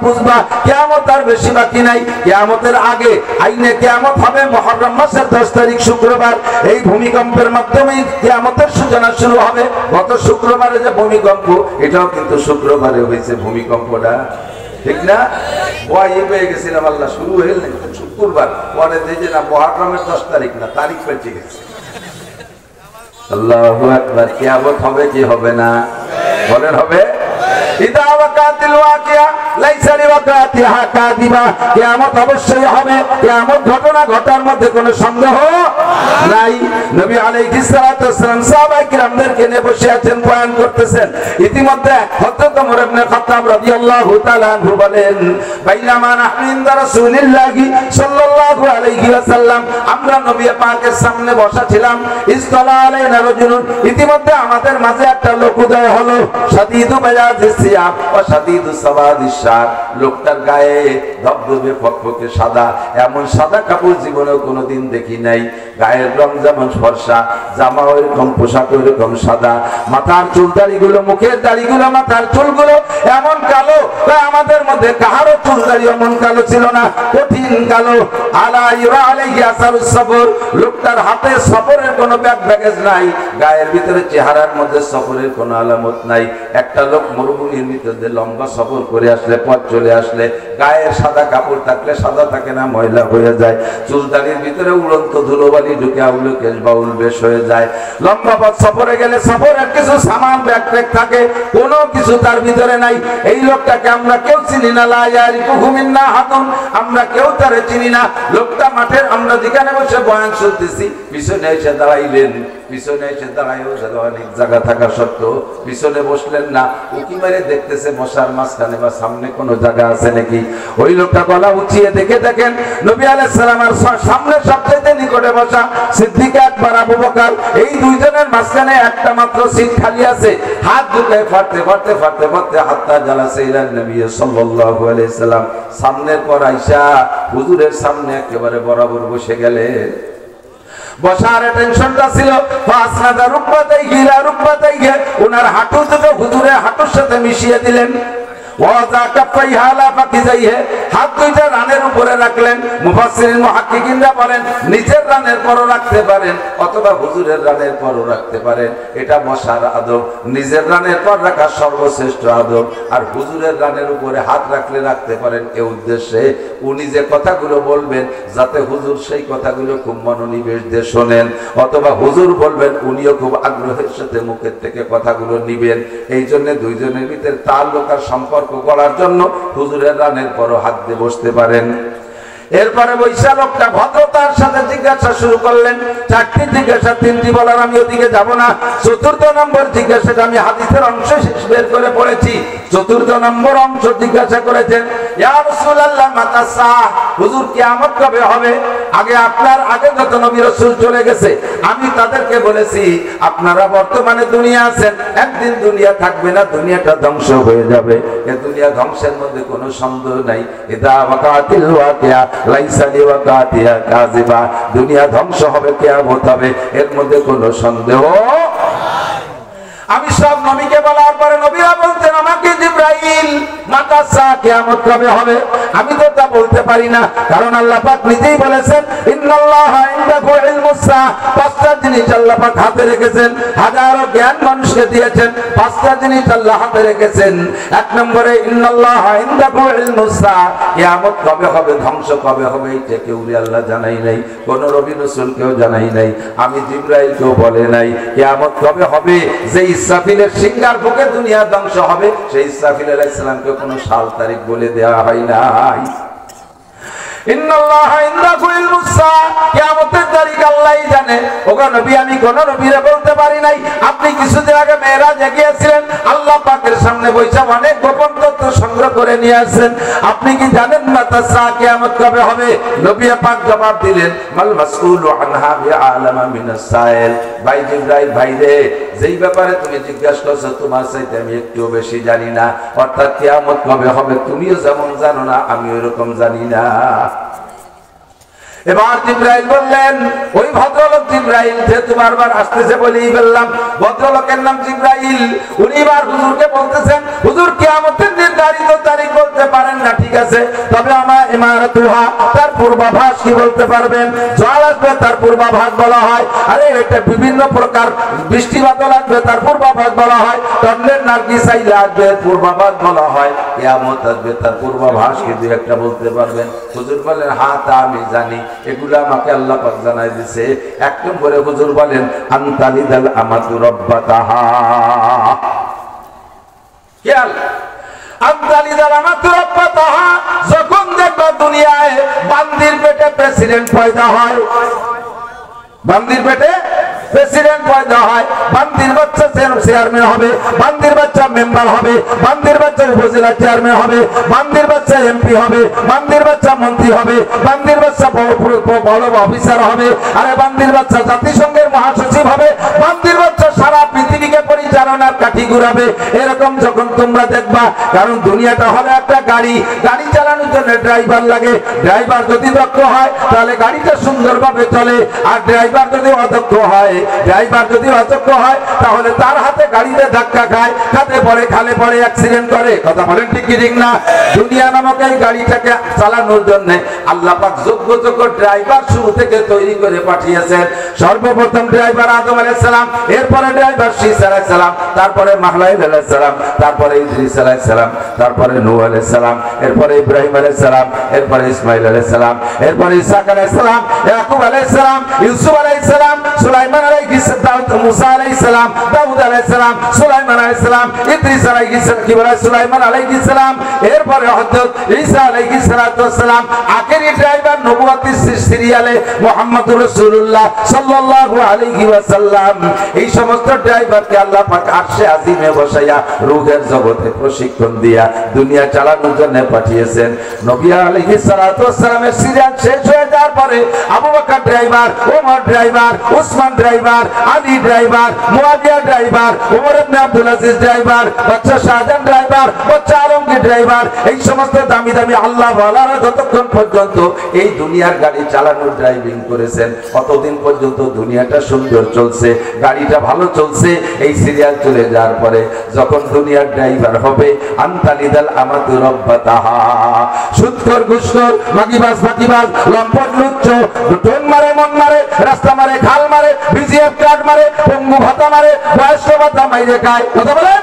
বুঝবা কিয়ামত আর বেশি বাকি নাই। কিয়ামতের আগে আইনে কিয়ামত হবে মুহররম মাসের 10 তারিখ শুক্রবার। এই ভূমিকম্পের মাধ্যমে কিয়ামতের সূচনা শুরু হবে। গত শুক্রবারে যে ভূমিকম্প, এটাও কিন্তু শুক্রবারে হয়েছে ভূমিকম্পটা, ঠিক না? ভয় পেয়ে গেছিলাম, আল্লাহ শুরু হয়ে গেল শুক্রবার, পরে দেখে না মুহররমের 10 তারিখ না, তারিখ পেয়ে গেছে। আল্লাহু আকবার। কিয়ামত হবে কি হবে না? বলেন হবে। ইদা ওয়াকাতিল ওয়াকিয়া লাইসা লিওয়াকাতিহা কাযিবা। কিয়ামত অবশ্যই হবে। কিয়ামত ঘটনা ঘটার মধ্যে কোনো সন্দেহ নাই। নবী আলাইহিস সালাতু ওয়াসসালাম সাহাবায়ে কিরামদেরকে নিয়ে বসে আছেন, বয়ান করতেছেন। ইতিমধ্যে হযরত ওমর ইবনে খাত্তাব রাদিয়াল্লাহু তাআলা আনহু বলেন, বাইনামা নাহনু ইনদা রাসূলিল্লাহি সাল্লাল্লাহু আলাইহি ওয়াসাল্লাম, আমরা নবী পাকের সামনে বসা ছিলাম। ইসতালা আলাইনা রাজুলুন, ইতিমধ্যে আমাদের মাঝে একটা লোক উদয় হলো। শাদীদু বায়াজিস সিয়াব ওয়া শাদীদু সাওয়াদিস শার, লোকটার গায়ে ধবধবে ফকফকে সাদা, এমন সাদা কাপড় জীবনেও কোনোদিন দেখি নাই। গায়ের রং যেমন ফর্সা, জামা ওইরকম, পোশাক ওইরকম সাদা, মাথার চুল দাড়িগুলো, মুখের দাড়িগুলো, মাথার চুলগুলো এমন কালো, আমাদের মধ্যে কাহারও চুল দাড়ি এমন কালো ছিল না, কঠিন কালো। আলা ইউরা আলাইহি আসারুস সফর, লোকটার হাতে সফরের কোনো ব্যাগেজ নাই, গায়ের ভিতরে চেহারার মধ্যে সফরের কোনো আলামত নাই। একটা লোক মরুভূমির ভিতরে লম্বা সফর করে আসলে, পথ চলে আসলে, গায়ের সাদা কাপড় থাকলে সাদা থাকে না, ময়লা হয়ে যায়। চুল দাড়ির ভিতরে উড়ন্ত ধুলোবালি ঢুকে আউলে কেশ বাউল বেশ হয়ে যায়। লম্বা পথ সফরে গেলে সফরের কিছু সামান ব্যাগ থাকে, কোনো কিছু তার ভিতরে নাই। এই লোকটাকে আমরা কেউ চিনি না, লা ইয়ারিফুহু মিন্না হাতুন, আমরা কেউ তারে চিনি না। লোকটা মাঠের, আমরা যেখানে বসে বয়ান শুনতেছি, পিছনে এসে দাঁড়াইলেন। পিছনে এসে দাঁড়াইও অনেক জায়গা থাকা সত্ত্বেও পিছনে বসলেন না, উকি মেরে দেখতেছে মশার মাঝখানে বা সামনে কোনো জায়গা আছে নাকি। ওই লোকটা গলা উঁচিয়ে দেখে দেখেন নবী আলাইহিস সালামের সামনে সবচেয়ে নিকটে বসা সিদ্দিক আকবর আবু বকর, এই দুইজনের মাঝখানে একটা মাত্র সিট খালি আছে। হাত দুটায় ফাটতে ফাটতে ফাটতে ফাটতে হাত্তা জালাসা ইলান নবী সাল্লাল্লাহু আলাইহি সাল্লাম, সামনের পর আয়েশা হুজুরের সামনে একেবারে বরাবর বসে গেলেন। বসার টেনশনটা ছিল, ফাসনাদা রুকবাতাইহি ইলা রুকবাতাইহি, ওনার হাঁটু দুটো হুজুরের হাঁটুর সাথে মিশিয়ে দিলেন। ওয়াজা কাফাইহা আলা ফাকিজাইহি, হাত দুইটা রানের উপরে রাখলেন। মুফাসসিরিন মুহাক্কিকিনরা বলেন নিচের রানের পরও রাখতে পারেন অথবা হুজুরের রানের পরও রাখতে পারেন, এটা বসার আদব। নিজের রানের পর রাখা সর্বশ্রেষ্ঠ আদব, আর হুজুরের রানের উপরে হাত রাখলে রাখতে পারেন এ উদ্দেশ্যে উনি যে কথাগুলো বলবেন যাতে হুজুর সেই কথাগুলো খুব মনোনিবেশ দিয়ে শোনেন, অথবা হুজুর বলবেন উনিও খুব আগ্রহের সাথে মুখের থেকে কথাগুলো নিবেন। এই জন্য দুইজনের ভিতরে তাল্লুক আর সম্পর্ক গড়ার জন্য হুজুরের রানের পরও হাত দিয়ে বসতে পারেন। এরপরে বৈশা লোকটা ভদ্রতার সাথে জিজ্ঞাসা শুরু করলেন। 4টি জিজ্ঞাসা, 3টি বলার আমি ওদিকে যাব না। 4র্থ নম্বর জিজ্ঞাসাটা আমি হাদিসের অংশ শেষ বের করে পড়েছি। 4র্থ নম্বর অংশ জিজ্ঞাসা করেছেন, ইয়া রাসূলুল্লাহ মাতা সাআহ, হুজুর কিয়ামত কবে হবে? আগে আপনার আগে যত নবী রাসূল চলে গেছে আমি তাদেরকে বলেছি আপনারা বর্তমানে দুনিয়া আছেন, একদিন দুনিয়া থাকবে না, দুনিয়াটা ধ্বংস হয়ে যাবে। এই দুনিয়া ধ্বংসের মধ্যে কোনো সন্দেহ নাই। ইদা ওয়াকাতিল ওয়াকিয়া লাইসা লিওয়াকাতিহা কাযিবা, দুনিয়া ধ্বংস হবে, কিয়ামত হবে, এর মধ্যে কোনো সন্দেহ। আমি সব নবীকে বলার পরে নবীরা বলতেন আমাকে জিবরাইল মাতা সা কিয়ামত কবে হবে? আমি তো তা বলতে পারি না, কারণ আল্লাহ পাক নিজেই বলেছেন ইন্নাল্লাহা ইনদাহু ইলমুস সা, 5টা জিনিস আল্লাহ পাক হাতে রেখেছেন। হাজারো জ্ঞান মানুষকে দিয়েছেন, 5টা জিনিস আল্লাহ হাতে রেখেছেন। 1 নম্বরে ইন্নাল্লাহা ইনদাহু ইলমুস সা, কিয়ামত কবে হবে, ধ্বংস কবে হবে, এটা কেউ আল্লাহ জানাই নাই, কোন নবী রাসূলকেও জানাই নাই, আমি জিবরাইলকেও বলে নাই। কিয়ামত কবে হবে, যে ইসরাফিলের সিংহার বুকে দুনিয়া ধ্বংস হবে, সেই ইসরাফিল আলাইহিস সালামকে কোনো সাল তারিখ বলে দেওয়া হয় নাই। ইন্নাল্লাহা ইনদাহু ইলমুস সা, কিয়ামতের তারিখ আল্লাহই জানে। ওগো নবী, আমি কোন নবীরে বলতে পারি নাই। আপনি কিছুদিন আগে মেরাজে গিয়েছিলেন, আল্লাহ পাকের সামনে বসে অনেক গোপন তথ্য সংগ্রহ করে নিয়ে আসছেন। আপনি কি জানেন মাতা সা, কিয়ামত কবে হবে? নবী পাক জবাব দিলেন, মাল মাসউলু আনহা বিআলামা মিনাস সাইল। ভাই জিবরাইল, ভাই রে, যেই ব্যাপারে তুমি জিজ্ঞাসা করছো তোমার চাইতে আমি একটুও বেশি জানি না। অর্থাৎ কিয়ামত কবে হবে তুমিও যেমন জানো না, আমি ওরকম জানি না। এবার জিবরাইল বললেন, ওই ভদ্রলোক জিবরাইল যেহেতু বারবার আসতেছে বলেই বললাম, ভদ্রলোকের নাম জিবরাইল। উনি এবার হুজুরকে বলতেছেন, হুজুর কিয়ামতের নির্ধারিত তারিখ বলতে পারেন না, ঠিক আছে, তবে আমার ইমারাতুহা তার পূর্বাভাস কি বলতে পারবেন? জল আসবে তার পূর্বাভাস বলা হয়। আরে এটা বিভিন্ন প্রকার বৃষ্টি বাদল আসবে তার পূর্বাভাস বলা হয়। টন্ডের নার্গিস আইলে আসবে পূর্বাভাস বলা হয়। কিয়ামত আসবে তার পূর্বাভাস কি দুই একটা বলতে পারবেন? হুজুর বলেন, হ্যাঁ তা আমি জানি, এগুলো আমাকে আল্লাহ পাক জানাই দিয়েছে। এক নম্বরে হুজুর বলেন, আনতালিদাল আমাতু রাব্বাতাহা। খেয়াল, আনতালিদাল আমাতু রাব্বাতাহা, যখন দেখবা দুনিয়ায় বান্দির পেটে প্রেসিডেন্ট পয়দা হয়, বান্দির পেটে প্রেসিডেন্ট পয়দা হয়, বান্দির বাচ্চা চেয়ারম্যান হবে, বান্দির বাচ্চা মেম্বার হবে, বান্দির বাচ্চা উপজেলা চেয়ারম্যান হবে, বান্দির বাচ্চা এমপি হবে, বান্দির বাচ্চা মন্ত্রী হবে, বান্দির বাচ্চা বড় অফিসার হবে, আরে বান্দির বাচ্চা জাতিসংঘের মহাসচিব হবে, বান্দির বাচ্চা সারা পৃথিবীকে পরিচালনার কাঠি ঘুরাবে। এরকম যখন তোমরা দেখবা, কারণ দুনিয়াটা হলো একটা গাড়ি, গাড়ি চালানোর জন্য ড্রাইভার লাগে। ড্রাইভার যদি দক্ষ হয় তাহলে গাড়িটা সুন্দরভাবে চলে, আর ড্রাইভার যদি অদক্ষ হয়, ড্রাইভার যদি অযোগ্য হয় তাহলে তার হাতে গাড়িতে ধাক্কা খায়, খাতে পড়ে, খালে পড়ে, অ্যাক্সিডেন্ট করে। কথা বলেন ঠিক কি ঠিক না? দুনিয়া নামক এই গাড়িটাকে চালানোর জন্য আল্লাহ পাক যোগ্য যোগ্য ড্রাইভার শুরু থেকে তৈরি করে পাঠিয়েছেন। সর্বপ্রথম ড্রাইভার আদম আলাইহিস সালাম, এরপরে ড্রাইভার শীস আলাইহিস সালাম, তারপরে মাহলাইল আলাইহিস সালাম, তারপরে ইদ্রিস আলাইহিস সালাম, তারপরে নূহ আলাইহিস সালাম, এরপরে ইব্রাহিম আলাইহিস সালাম, এরপরে ইসমাঈল আলাইহিস সালাম, এরপরে ইসহাক আলাইহিস সালাম, ইয়াকুব আলাইহিস সালাম, ইউসুফ আলাইহিস সালাম, সুলাইমান আলাইহিস সালাম, মুসা আলাইহিস সালাম, দাউদ আলাইহিস সালাম, সুলাইমান আলাইহিস সালাম, ইদ্রিস আলাইহিস সালাম, সুলাইমান আলাইহিস সালাম, এরপরে হযরত ঈসা আলাইহিস সালাম, আখেরি ড্রাইভার নবুয়তের সিরিয়ালে মুহাম্মদুর রাসূলুল্লাহ সাল্লাল্লাহু আলাইহি ওয়াসাল্লাম। এই সমস্ত ড্রাইভারকে আল্লাহ পাক আরশে আজিমে বসাইয়া রূহের জগতে প্রশিক্ষণ দিয়া দুনিয়া চালানোর জন্য পাঠিয়েছেন। নবী আলাইহিস সালামের সিরিয়াল শেষ হয়ে যাওয়ার পরে Abu Bakr driver, Omar driver, Usman driver, Ali driver, Muawiya driver, Omar ibn Abdul Aziz driver, Badshah Shahjahan driver, Badshah Alamgir driver, এই সমস্ত দামি দামি আল্লাহ ওয়ালারা যতক্ষণ পর্যন্ত এই দুনিয়ার গাড়ি চালানোর ড্রাইভিং করেছেন, অতদিন পর্যন্ত দুনিয়াটা সুন্দর চলছে, গাড়িটা ভালো চলছে। এই সিরিয়াল চলে যাওয়ার পরে যখন দুনিয়ার ড্রাইভার হবে, আনতালিদাল আমাতু রাব্বাতাহা, সুদখোর, ঘুষখোর, মাগিবাজ, ফাঁকিবাজ, লম্পট, লুচ্চ, টোন মারে, মন মারে, রাস্তা মারে, খাল মারে, বিজিএফ কার্ড মারে, পঙ্গু ভাতা মারে, বয়স্ক ভাতা মাইরে খায়। কথা বলেন?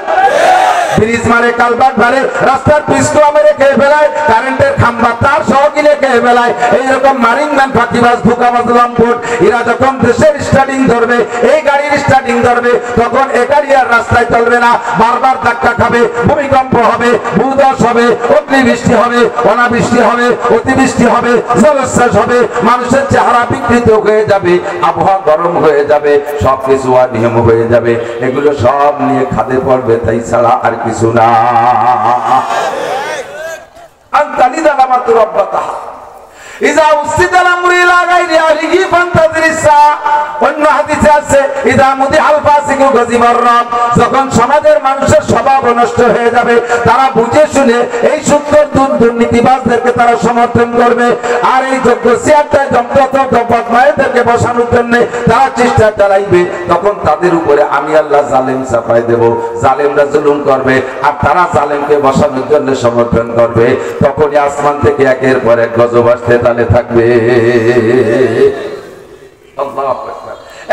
ব্রিজ মারে, কালভার্ট মারে, রাস্তার পিস্টুয়া মেরে খেয়ে ফেলায়, কারেন্টের খাম্বা তার সহ কিনে খেয়ে ফেলায়। এইরকম মারিংম্যান, ফাঁকিবাজ, ধোঁকাবাজ, লম্পট, এরা যখন দেশের স্টার্টিং ধরবে, এই গাড়ির স্টার্টিং ধরবে, তখন এ গাড়ি আর রাস্তায় চলবে না, বারবার ধাক্কা খাবে, ভূমিকম্প হবে, ভূধস হবে, অগ্নিবৃষ্টি হবে, অনাবৃষ্টি হবে, অতিবৃষ্টি হবে, জলোচ্ছ্বাস হবে, মানুষের চেহারা বিকৃত হয়ে যাবে, আবহাওয়া গরম হয়ে যাবে, সবকিছু অনিয়ম হয়ে যাবে। এগুলো সব নিয়ে খাদে পড়বে, তাই ছাড়া আর কিছু না। আনতালিদাল আমাতু রাব্বাতাহা, ইযা উসিদাল আমরু ইলা গায়রি আহলিহি ফান্তাযিরিস সাআ। অন্য হাদিসে আছে, ইযা মুদিহাল ফাসিকু গাযিবার রাব, যখন সমাজের মানুষের স্বভাব নষ্ট হয়ে যাবে, তারা বুঝে শুনে এই সুন্দর দুর্নীতিবাজদেরকে তারা সমর্থন করবে, আর এই যোগ্য সিয়ারটায় বদমায়েরদেরকে বসানোর জন্য তারা চেষ্টা চালাইবে। তখন তাদের উপরে আমি আল্লাহ জালেম চাপাই দেব, জালেমরা জুলুম করবে, আর তারা জালেমকে বসানোর জন্য সমর্থন করবে। তখনই আসমান থেকে একের পর এক গজব আসতে তালে থাকবে।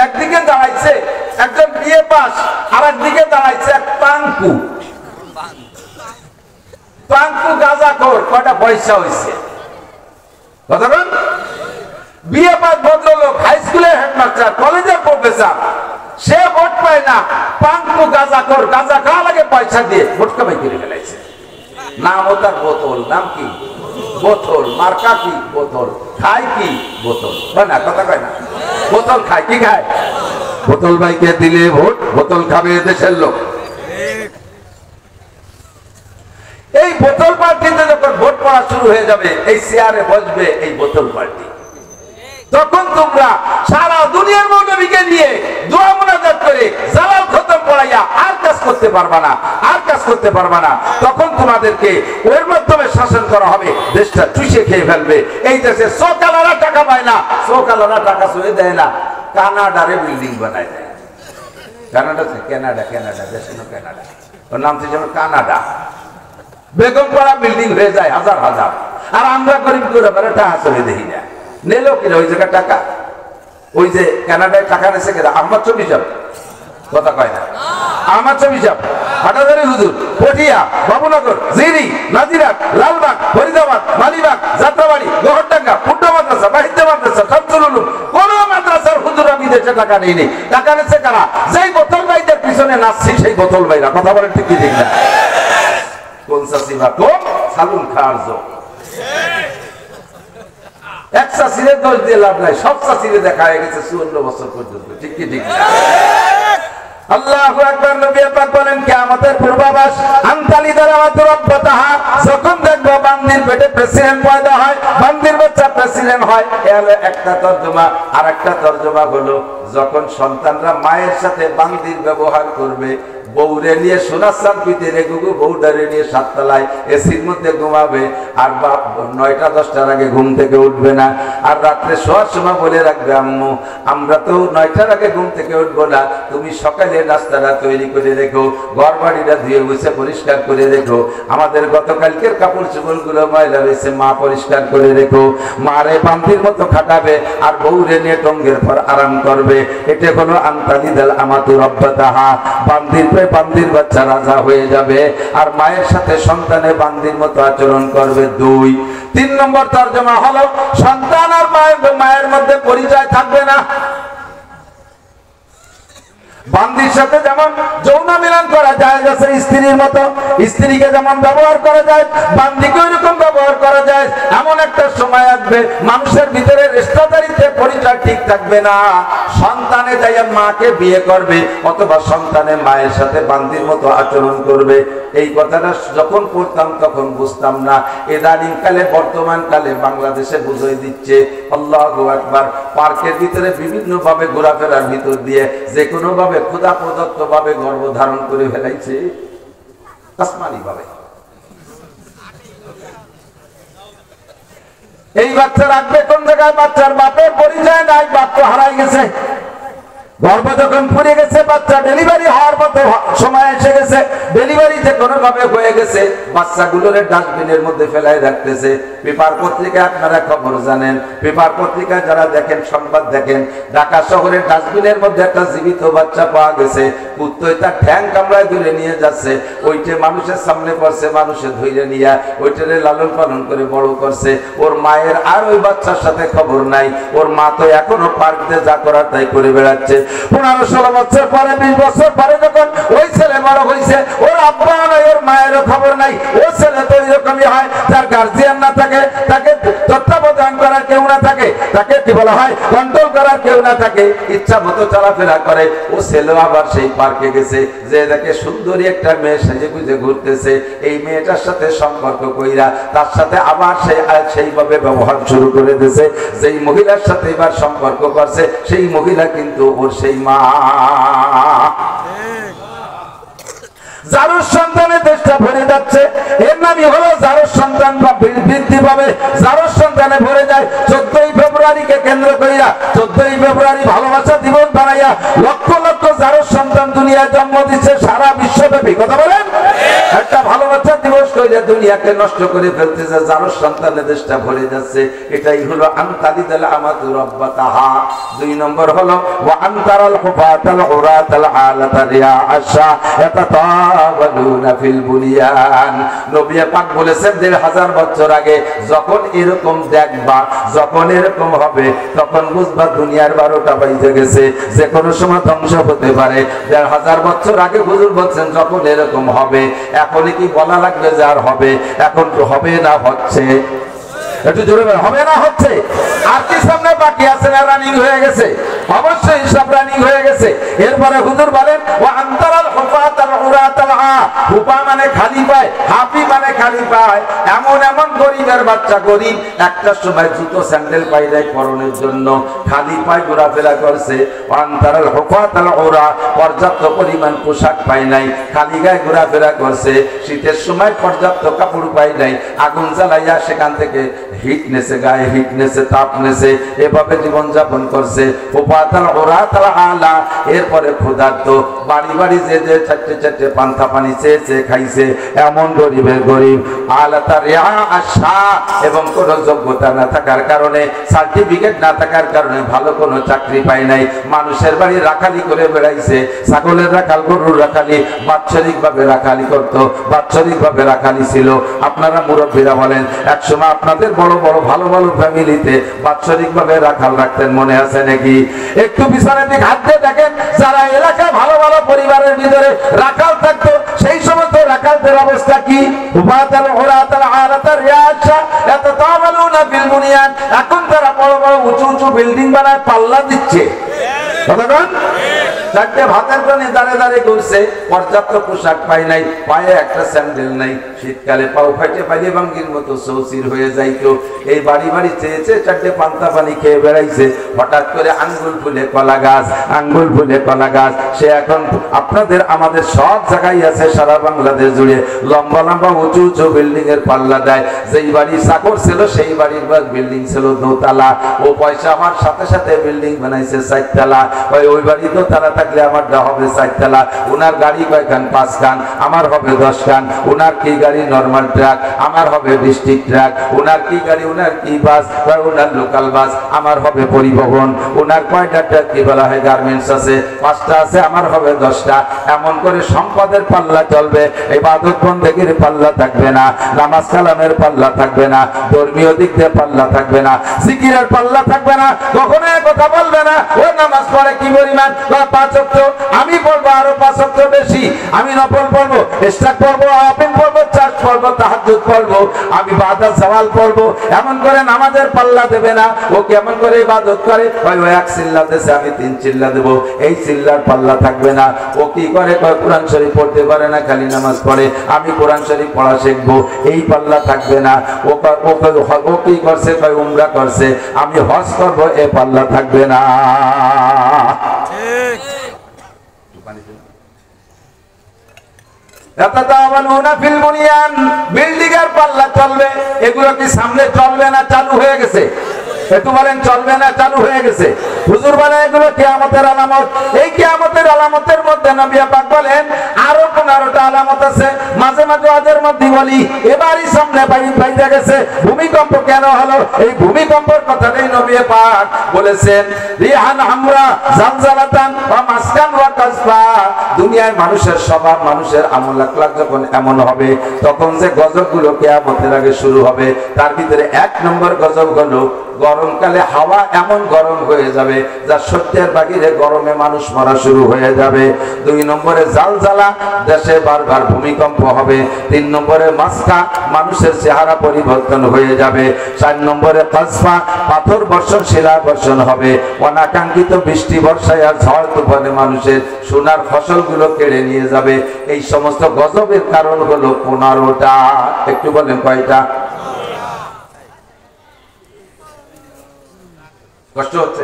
একদিকে দাঁড়াইছে একজন বিএ পাস, আর একদিকে দাঁড়াইছে এক পাঙ্কু, পাঙ্কু গাঁজাখোর। কয়টা পয়সা হয়েছে? কতক্ষণ? বিএ পাস ভদ্রলোক, হাই স্কুলের হেডমাস্টার, কলেজের প্রফেসর, সে ভোট পায় না। পাঙ্কু গাঁজাখোর, গাঁজা খাওয়া লাগে পয়সা দিয়ে, ভোট কামাই করে ফেলাইছে। নাম ও তার বোতল, নাম কি? বোতল। মার্কা কি? বোতল। খায় কি? বোতল। না, কথা কয় না, বোতল খায়। কি খায়? বোতল। ভাইকে দিলে ভোট, বোতল খাবে দেশের লোক। এই বোতল পার্টিতে যখন ভোট পড়া শুরু হয়ে যাবে, এই চেয়ারে বসবে এই বোতল পার্টি। তখন তোমরা সারা দুনিয়ার মৌলবীকে নিয়ে দোয়া মুনাজাত করে জালাল খতম পড়াইয়া আর কাজ করতে পারবা না, আর কাজ করতে পারবা না। তখন তোমাদেরকে ওর মাধ্যমে শাসন করা হবে, দেশটা চুষে খেয়ে ফেলবে। এই দেশে সোকালারা টাকা পায় না, সোকালারা টাকা সয়ে দেয় না, কানাডারে বিল্ডিং বানায় দেয়। কানাডা কানাডা কানাডা দেশ হলো কানাডা, ওর নাম ছিল কানাডা। বেগমপাড়া বিল্ডিং হয়ে যায় হাজার হাজার, আর আমরা গরিব করে টাকা চলে দেখি না। নিলেও কিনা ওই জায়গায় টাকা, ওই যে কানাডায় টাকা নেছে কিনা আহমদ ছবি যাব কথা কয় না, আমার ছবি যাব হাটাজারি হুজুর, পটিয়া, বাবুনগর, জিরি, নাজিরাট, লালবাগ, ফরিদাবাদ, মালিবাগ, যাত্রাবাড়ি, গহরডাঙ্গা, পুট্টা মাদ্রাসা, বাহিদ্দা মাদ্রাসা, শামসুল উলুম, কোন মাদ্রাসার হুজুর আমি দেশে টাকা নেই। টাকা নেছে কারা? যেই বোতল ভাইদের পিছনে নাচছি সেই বোতল ভাইরা। কথা বলেন ঠিক কি ঠিক না? কোন চাষি বা কোন সালুন খাওয়ার জন্য এক চাষিরে দোষ দিয়ে লাভ নাই, সব চাষিরে দেখা হয়ে গেছে 54 বছর পর্যন্ত। ঠিক কি ঠিক না? আল্লাহু আকবার। নবী পাক বলেন কিয়ামতের পূর্বাভাস, আনতালি দারাওয়াতু রাব্বাতাহা, যখন দেখবা বান্দির পেটে প্রেসিডেন্ট পয়দা হয়, বান্দির বাচ্চা প্রেসিডেন্ট হয়। এর একটা তরজমা। আর একটা তরজমা হলো যখন সন্তানরা মায়ের সাথে বান্দির ব্যবহার করবে, বউরে নিয়ে সোনার চাঁদপিতে রেখুকু, বউটারে নিয়ে সাততলায় এসির মধ্যে ঘুমাবে, আর 9টা-10টার আগে ঘুম থেকে উঠবে না। আর রাত্রে শোয়ার সময় বলে রাখবে, আম্মু আমরা তো 9টার আগে ঘুম থেকে উঠবো না, তুমি সকালে নাস্তাটা তৈরি করে রেখো, ঘর বাড়িটা ধুয়ে মুছে পরিষ্কার করে রেখো, আমাদের গতকালকের কাপড় চোপড়গুলো ময়লা রয়েছে মা পরিষ্কার করে রেখো। মারে বান্দির মতো খাটাবে, আর বউরে নিয়ে টঙ্গের পর আরাম করবে। এটা হলো আনতালিদাল আমাতু রাব্বাতাহা, বান্দির বাচ্চা রাজা হয়ে যাবে, আর মায়ের সাথে সন্তানে বান্দির মতো আচরণ করবে। 2 3 নম্বর তরজমা হলো সন্তান আর মায়ের মধ্যে পরিচয় থাকবে না। বান্দির সাথে যেমন যৌন মিলন করা যায় যাচ্ছে স্ত্রীর মতো, স্ত্রীকে যেমন ব্যবহার করা যায় বান্দিকে ওইরকম ব্যবহার করা যায়। এমন একটা সময় আসবে মানুষের ভিতরে রেশতাদারিতে পরিচয় ঠিক থাকবে না। সন্তানে যাই মাকে বিয়ে করবে, অথবা সন্তানে মায়ের সাথে বান্দির মতো আচরণ করবে। এই কথাটা যখন পড়তাম তখন বুঝতাম না, ইদানিং কালে বর্তমান কালে বাংলাদেশে বুঝিয়ে দিচ্ছে। আল্লাহু আকবার। পার্কের ভিতরে বিভিন্ন ভাবে ঘোরাফেরার ভিতর দিয়ে যে কোনো ভাবে খোদা প্রদত্ত ভাবে গর্ভ ধারণ করে ফেলাইছে, আসমানি ভাবে। এই বাচ্চা রাখবে কোন জায়গায়? বাচ্চার বাপের পরিচয় নাই, বাপ তো হারাই গেছে। গর্ভ যখন ফুরে গেছে, বাচ্চা ডেলিভারি হওয়ার মতো সময় এসে গেছে, ডেলিভারি যে কোনো ভাবে হয়ে গেছে, বাচ্চাগুলোর ডাস্টবিনের মধ্যে ফেলাই রাখতেছে। পেপার পত্রিকায় আপনারা খবর জানেন, পেপার পত্রিকায় যারা দেখেন, সংবাদ দেখেন, ঢাকা শহরের ডাস্টবিনের মধ্যে একটা জীবিত বাচ্চা পাওয়া গেছে। কুত্তই তার ঠ্যাং কামড়ায় ধরে নিয়ে যাচ্ছে, ওইটা মানুষের সামনে পড়ছে, মানুষে ধরে নিয়ে ওইটারে লালন পালন করে বড় করছে। ওর মায়ের আর ওই বাচ্চার সাথে খবর নাই, ওর মা তো এখনো পার্কে যা করার তাই করে বেড়াচ্ছে। 15-16 বছর পরে, 20 বছর পরে যখন ওই ছেলে বড় হয়েছে, ওর আব্বা নাই, ওর মায়েরও খবর নাই। ও ছেলে তো এরকমই হয়, তার গার্জিয়ান না থাকে, তাকে তত্ত্বাবধান করার কেউ না থাকে, তাকে কি বলা হয় কন্ট্রোল করার কেউ না থাকে, ইচ্ছা মতো চলাফেরা করে। ও ছেলে আবার সেই পার্কে গেছে, যে দেখে সুন্দরী একটা মেয়ে সেজে গুজে ঘুরতেছে, এই মেয়েটার সাথে সম্পর্ক কইরা তার সাথে আবার সেইভাবে ব্যবহার শুরু করে দিয়েছে। যেই মহিলার সাথে এবার সম্পর্ক করছে, সেই মহিলা কিন্তু ওর সেই মা। জারুর সন্তানে দেশটা ভরে যাচ্ছে, এর নামই হলো জারুর সন্তান বা বৃদ্ধি পাবে। জারুর সন্তানে ভরে যায় 14ই ফেব্রুয়ারিকে কেন্দ্র করিয়া, 14ই ফেব্রুয়ারি ভালোবাসা দিবস বানাইয়া লক্ষ লক্ষ জারুর সন্তান দুনিয়ায় জন্ম দিচ্ছে সারা বিশ্বব্যাপী। কথা বলেন, একটা ভালোবাসা দিবস কইরা দুনিয়াকে নষ্ট করে ফেলতেছে, জারুর সন্তানে দেশটা ভরে যাচ্ছে। এটাই হলো আনতালিদাল আমাতু রাব্বাতাহা। 2 নম্বর হলো ওয়া আনতারাল হুফাতাল উরাতাল আলাতা রিয়া আশা ইয়াতাতাওয়ালুনা ফিল বুনিয়ান। নবী পাক বলেছেন 1500 বছর আগে যখন এরকম দেখবা, যখন এরকম হবে, তখন বুঝবা দুনিয়ার 12টা বাজে গেছে, যে কোনো সময় ধ্বংস হতে পারে। 1500 বছর আগে হুজুর বলছেন যখন এরকম হবে। এখন কি বলা লাগবে যে আর হবে? এখন তো হবে না, হচ্ছে। একটু জোরে বলেন, হবে না, হচ্ছে। আর কি সামনে বাকি আছে? না রানিং হয়ে গেছে? অবশ্যই সব রানিং হয়ে গেছে। এরপরে হুজুর বলেন ওয়া আনতারাল হুফাতাল উরাতাল হুফা মানে খালি পায়, হাফি মানে খালি পায়। এমন এমন গরিবের বাচ্চা গরিব, একটা সময় জুতো স্যান্ডেল পাই নাই পরনের জন্য, খালি পায়ে ঘোরাফেরা করছে। ওয়ান্তারাল হুফাতাল উরা, পর্যাপ্ত পরিমাণ পোশাক পাই নাই, খালি গায়ে ঘোরাফেরা করছে। শীতের সময় পর্যাপ্ত কাপড় পাই নাই, আগুন জ্বালাইয়া সেখান থেকে হিট নেছে, গায়ে হিট নেছে, তাপ নেছে, এভাবে জীবন যাপন করছে। হুফাতাল উরা তাল আলা, এরপরে ক্ষুধার্ত, বাড়ি বাড়ি যে যে চারটে চারটে পান্তা পানি চেয়ে চেয়ে খাইছে, এমন গরিবের গরিব। আলাতা রিয়া আশা, এবং কোন যোগ্যতা না থাকার কারণে, সার্টিফিকেট না থাকার কারণে ভালো কোনো চাকরি পায় নাই, মানুষের বাড়ি রাখালি করে বেড়াইছে। ছাগলের রাখাল, গরুর রাখালি, বাৎসরিক ভাবে রাখালি করত, বাৎসরিক ভাবে রাখালি ছিল। আপনারা মুরব্বীরা বলেন, একসময় আপনাদের বড় বড় ভালো ভালো ফ্যামিলিতে বাৎসরিক ভাবে রাখাল রাখতেন, মনে আছে নাকি? একটু পিছনের দিক হাত দিয়ে দেখেন, যারা এলাকায় ভালো ভালো পরিবারের ভিতরে রাখাল থাকতো, সেই সমস্ত রাখালদের অবস্থা কি? এখন তারা বড় বড় উঁচু উঁচু বিল্ডিং বানায়, পাল্লা দিচ্ছে। চারটে ভাতের জন্য দাঁড়ে দাঁড়িয়ে ঘুরছে, পর্যাপ্ত পোশাক পাই নাই, পায়ে একটা স্যান্ডেল নাই, শীতকালে পাও ফাইটে পাইলে ভাঙ্গির মতো সৌসির হয়ে যাইতো। এই বাড়ি বাড়ি চেয়েছে, চারটে পান্তা পানি খেয়ে বেড়াইছে। হঠাৎ করে আঙ্গুল ফুলে কলা গাছ, আঙ্গুল ফুলে কলা গাছ। সে এখন আপনাদের আমাদের সব জায়গায় আছে, সারা বাংলাদেশ জুড়ে লম্বা লম্বা উঁচু উঁচু বিল্ডিং এর পাল্লা দেয়। যেই বাড়ি চাকর ছিল সেই বাড়ির বিল্ডিং ছিল দোতলা, ও পয়সা আমার সাথে সাথে বিল্ডিং বানাইছে চারতলা। ওই বাড়ি দোতলা থাকলে আমারটা হবে চারতলা। উনার গাড়ি কয়খান? 5 খান, আমার হবে 10 খান। উনার কি গাড়ি? নরমাল ট্রাক, আমার হবে ডিস্ট্রিক্ট ট্রাক। উনার কি গাড়ি? উনার কি বাস? উনার লোকাল বাস, আমার হবে পরিবহন। উনার কয়টা ট্রাক কি বলা হয়? গার্মেন্টস আছে, 5টা আছে, আমার হবে 10টা। এমন করে সম্পদের পাল্লা চলবে, ইবাদত বন্দেগীর পাল্লা থাকবে না, নামাজ কালামের পাল্লা থাকবে না, ধর্মীয় দিক দিয়ে পাল্লা থাকবে না, জিকিরের পাল্লা থাকবে না। কখনো কথা বলবে না ও নামাজ পড়ে কি পরিমাণ, 5 ওয়াক্ত, আমি পড়বো আরো 5 ওয়াক্ত বেশি, আমি নফল পড়বো, ইশরাক পড়বো, আফিন পড়বো, চার্জ পড়বো, তাহাজ্জুদ পড়বো, আমি বাদাত সওয়াল পড়বো। এমন করে নামাজের পাল্লা দেবে না। ও কেমন করে ইবাদত করে? ও এক চিল্লা দেশে, আমি 3 চিল্লা দেবো, এই চিল্লার পাল্লা থাকবে না। ও কি করে? কোরআন শরীফ পড়তে পারে না, খালি নামাজ পড়ে, আমি কোরআন শরীফ পড়া শিখবো, এই পাল্লা থাকবে না। ও কি করছে? উমরা করছে, আমি হজ করবো, এ পাল্লা থাকবে না। বিল্ডিং এর পাল্লা চলবে, এগুলো কি সামনে চলবে না চালু হয়ে গেছে? একটু বলেন, চলবে না চালু হয়ে গেছে? হুজুর বলে এগুলো কিয়ামতের আলামত। এই কিয়ামতের আলামতের মধ্যে নবী পাক বলেন আরো 15টা আলামত আছে। মাঝে মাঝে ওদের মধ্যে বলি, এবারই সামনে বাইরে গেছে। ভূমিকম্প কেন হলো? এই ভূমিকম্পের কথাটাই নবী পাক বলেছেন, রিহান হামরা জালজালাতান ওয়া মাসকান ওয়া কাসফা। দুনিয়ায় মানুষের স্বভাব, মানুষের আমল আখলাক যখন এমন হবে, তখন যে গজবগুলো কিয়ামতের আগে শুরু হবে, তার ভিতরে 1 নম্বর গজব হলো গরমকালে হাওয়া এমন গরম হয়ে যাবে যা সত্যের বাহিরে গরমে মানুষ মরা শুরু হয়ে যাবে। 2 নম্বরে জালজালা, দেশে বারবার ভূমিকম্প হবে। 3 নম্বরে মাসকা, মানুষের চেহারা পরিবর্তন হয়ে যাবে। 4 নম্বরে কাসফা, পাথর বর্ষণ, শিলা বর্ষণ হবে। অনাকাঙ্ক্ষিত বৃষ্টি বর্ষায় আর ঝড় তুফানে মানুষের সোনার ফসলগুলো কেড়ে নিয়ে যাবে। এই সমস্ত গজবের কারণ হলো 15টা। একটু বলেন কয়টা? কষ্ট হচ্ছে?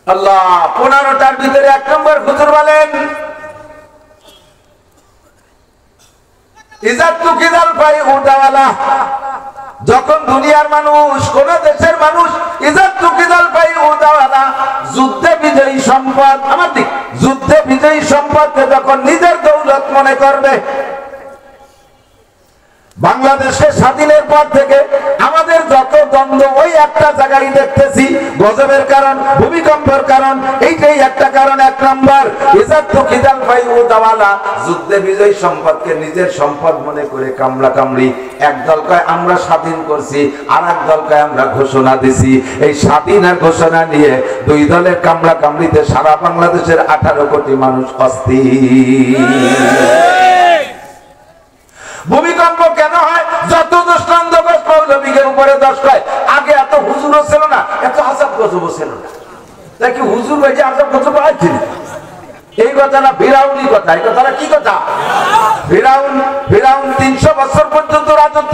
আল্লাহ 15টার ভিতরে 1 নম্বর হুজুর বলেন, ইজাতু কিদাল ফাই উদাওয়ালা। যখন দুনিয়ার মানুষ, কোন দেশের মানুষ, ইজাতু কিদাল ফাই উদাওয়ালা, যুদ্ধে বিজয়ী সম্পদ, আমার দিক, যুদ্ধে বিজয়ী সম্পদকে যখন নিজের দৌলত মনে করবে। বাংলাদেশের স্বাধীনের পর থেকে আমাদের যত দ্বন্দ্ব, ওই একটা জায়গায় দেখতেছি, গজবের কারণ, ভূমিকম্পের কারণ, এইটাই একটা কারণ। 1 নম্বর ইজাতু কিদাল ফাই উদাওয়ালা, যুদ্ধে বিজয়ী সম্পদকে নিজের সম্পদ মনে করে কামড়া কামড়ি। এক দল কয় আমরা স্বাধীন করছি, আর এক দল কয় আমরা ঘোষণা দিছি। এই স্বাধীন আর ঘোষণা নিয়ে 2 দলের কামড়া কামড়িতে সারা বাংলাদেশের 18 কোটি মানুষ অস্থির। ভূমিকম্প কেন হয়? যত দৃষ্টান্ত মৌলবীদের উপরে 10 কয়। আগে এত হুজুরও ছিল না, এত হাসাব গজবও ছিল না। দেখি হুজুর ভাই যে হাসাব গজব আছে, এই কথাটা ফিরাউনি কথা। এই কথাটা কি কথা? ফিরাউন 300 বছর পর্যন্ত রাজত্ব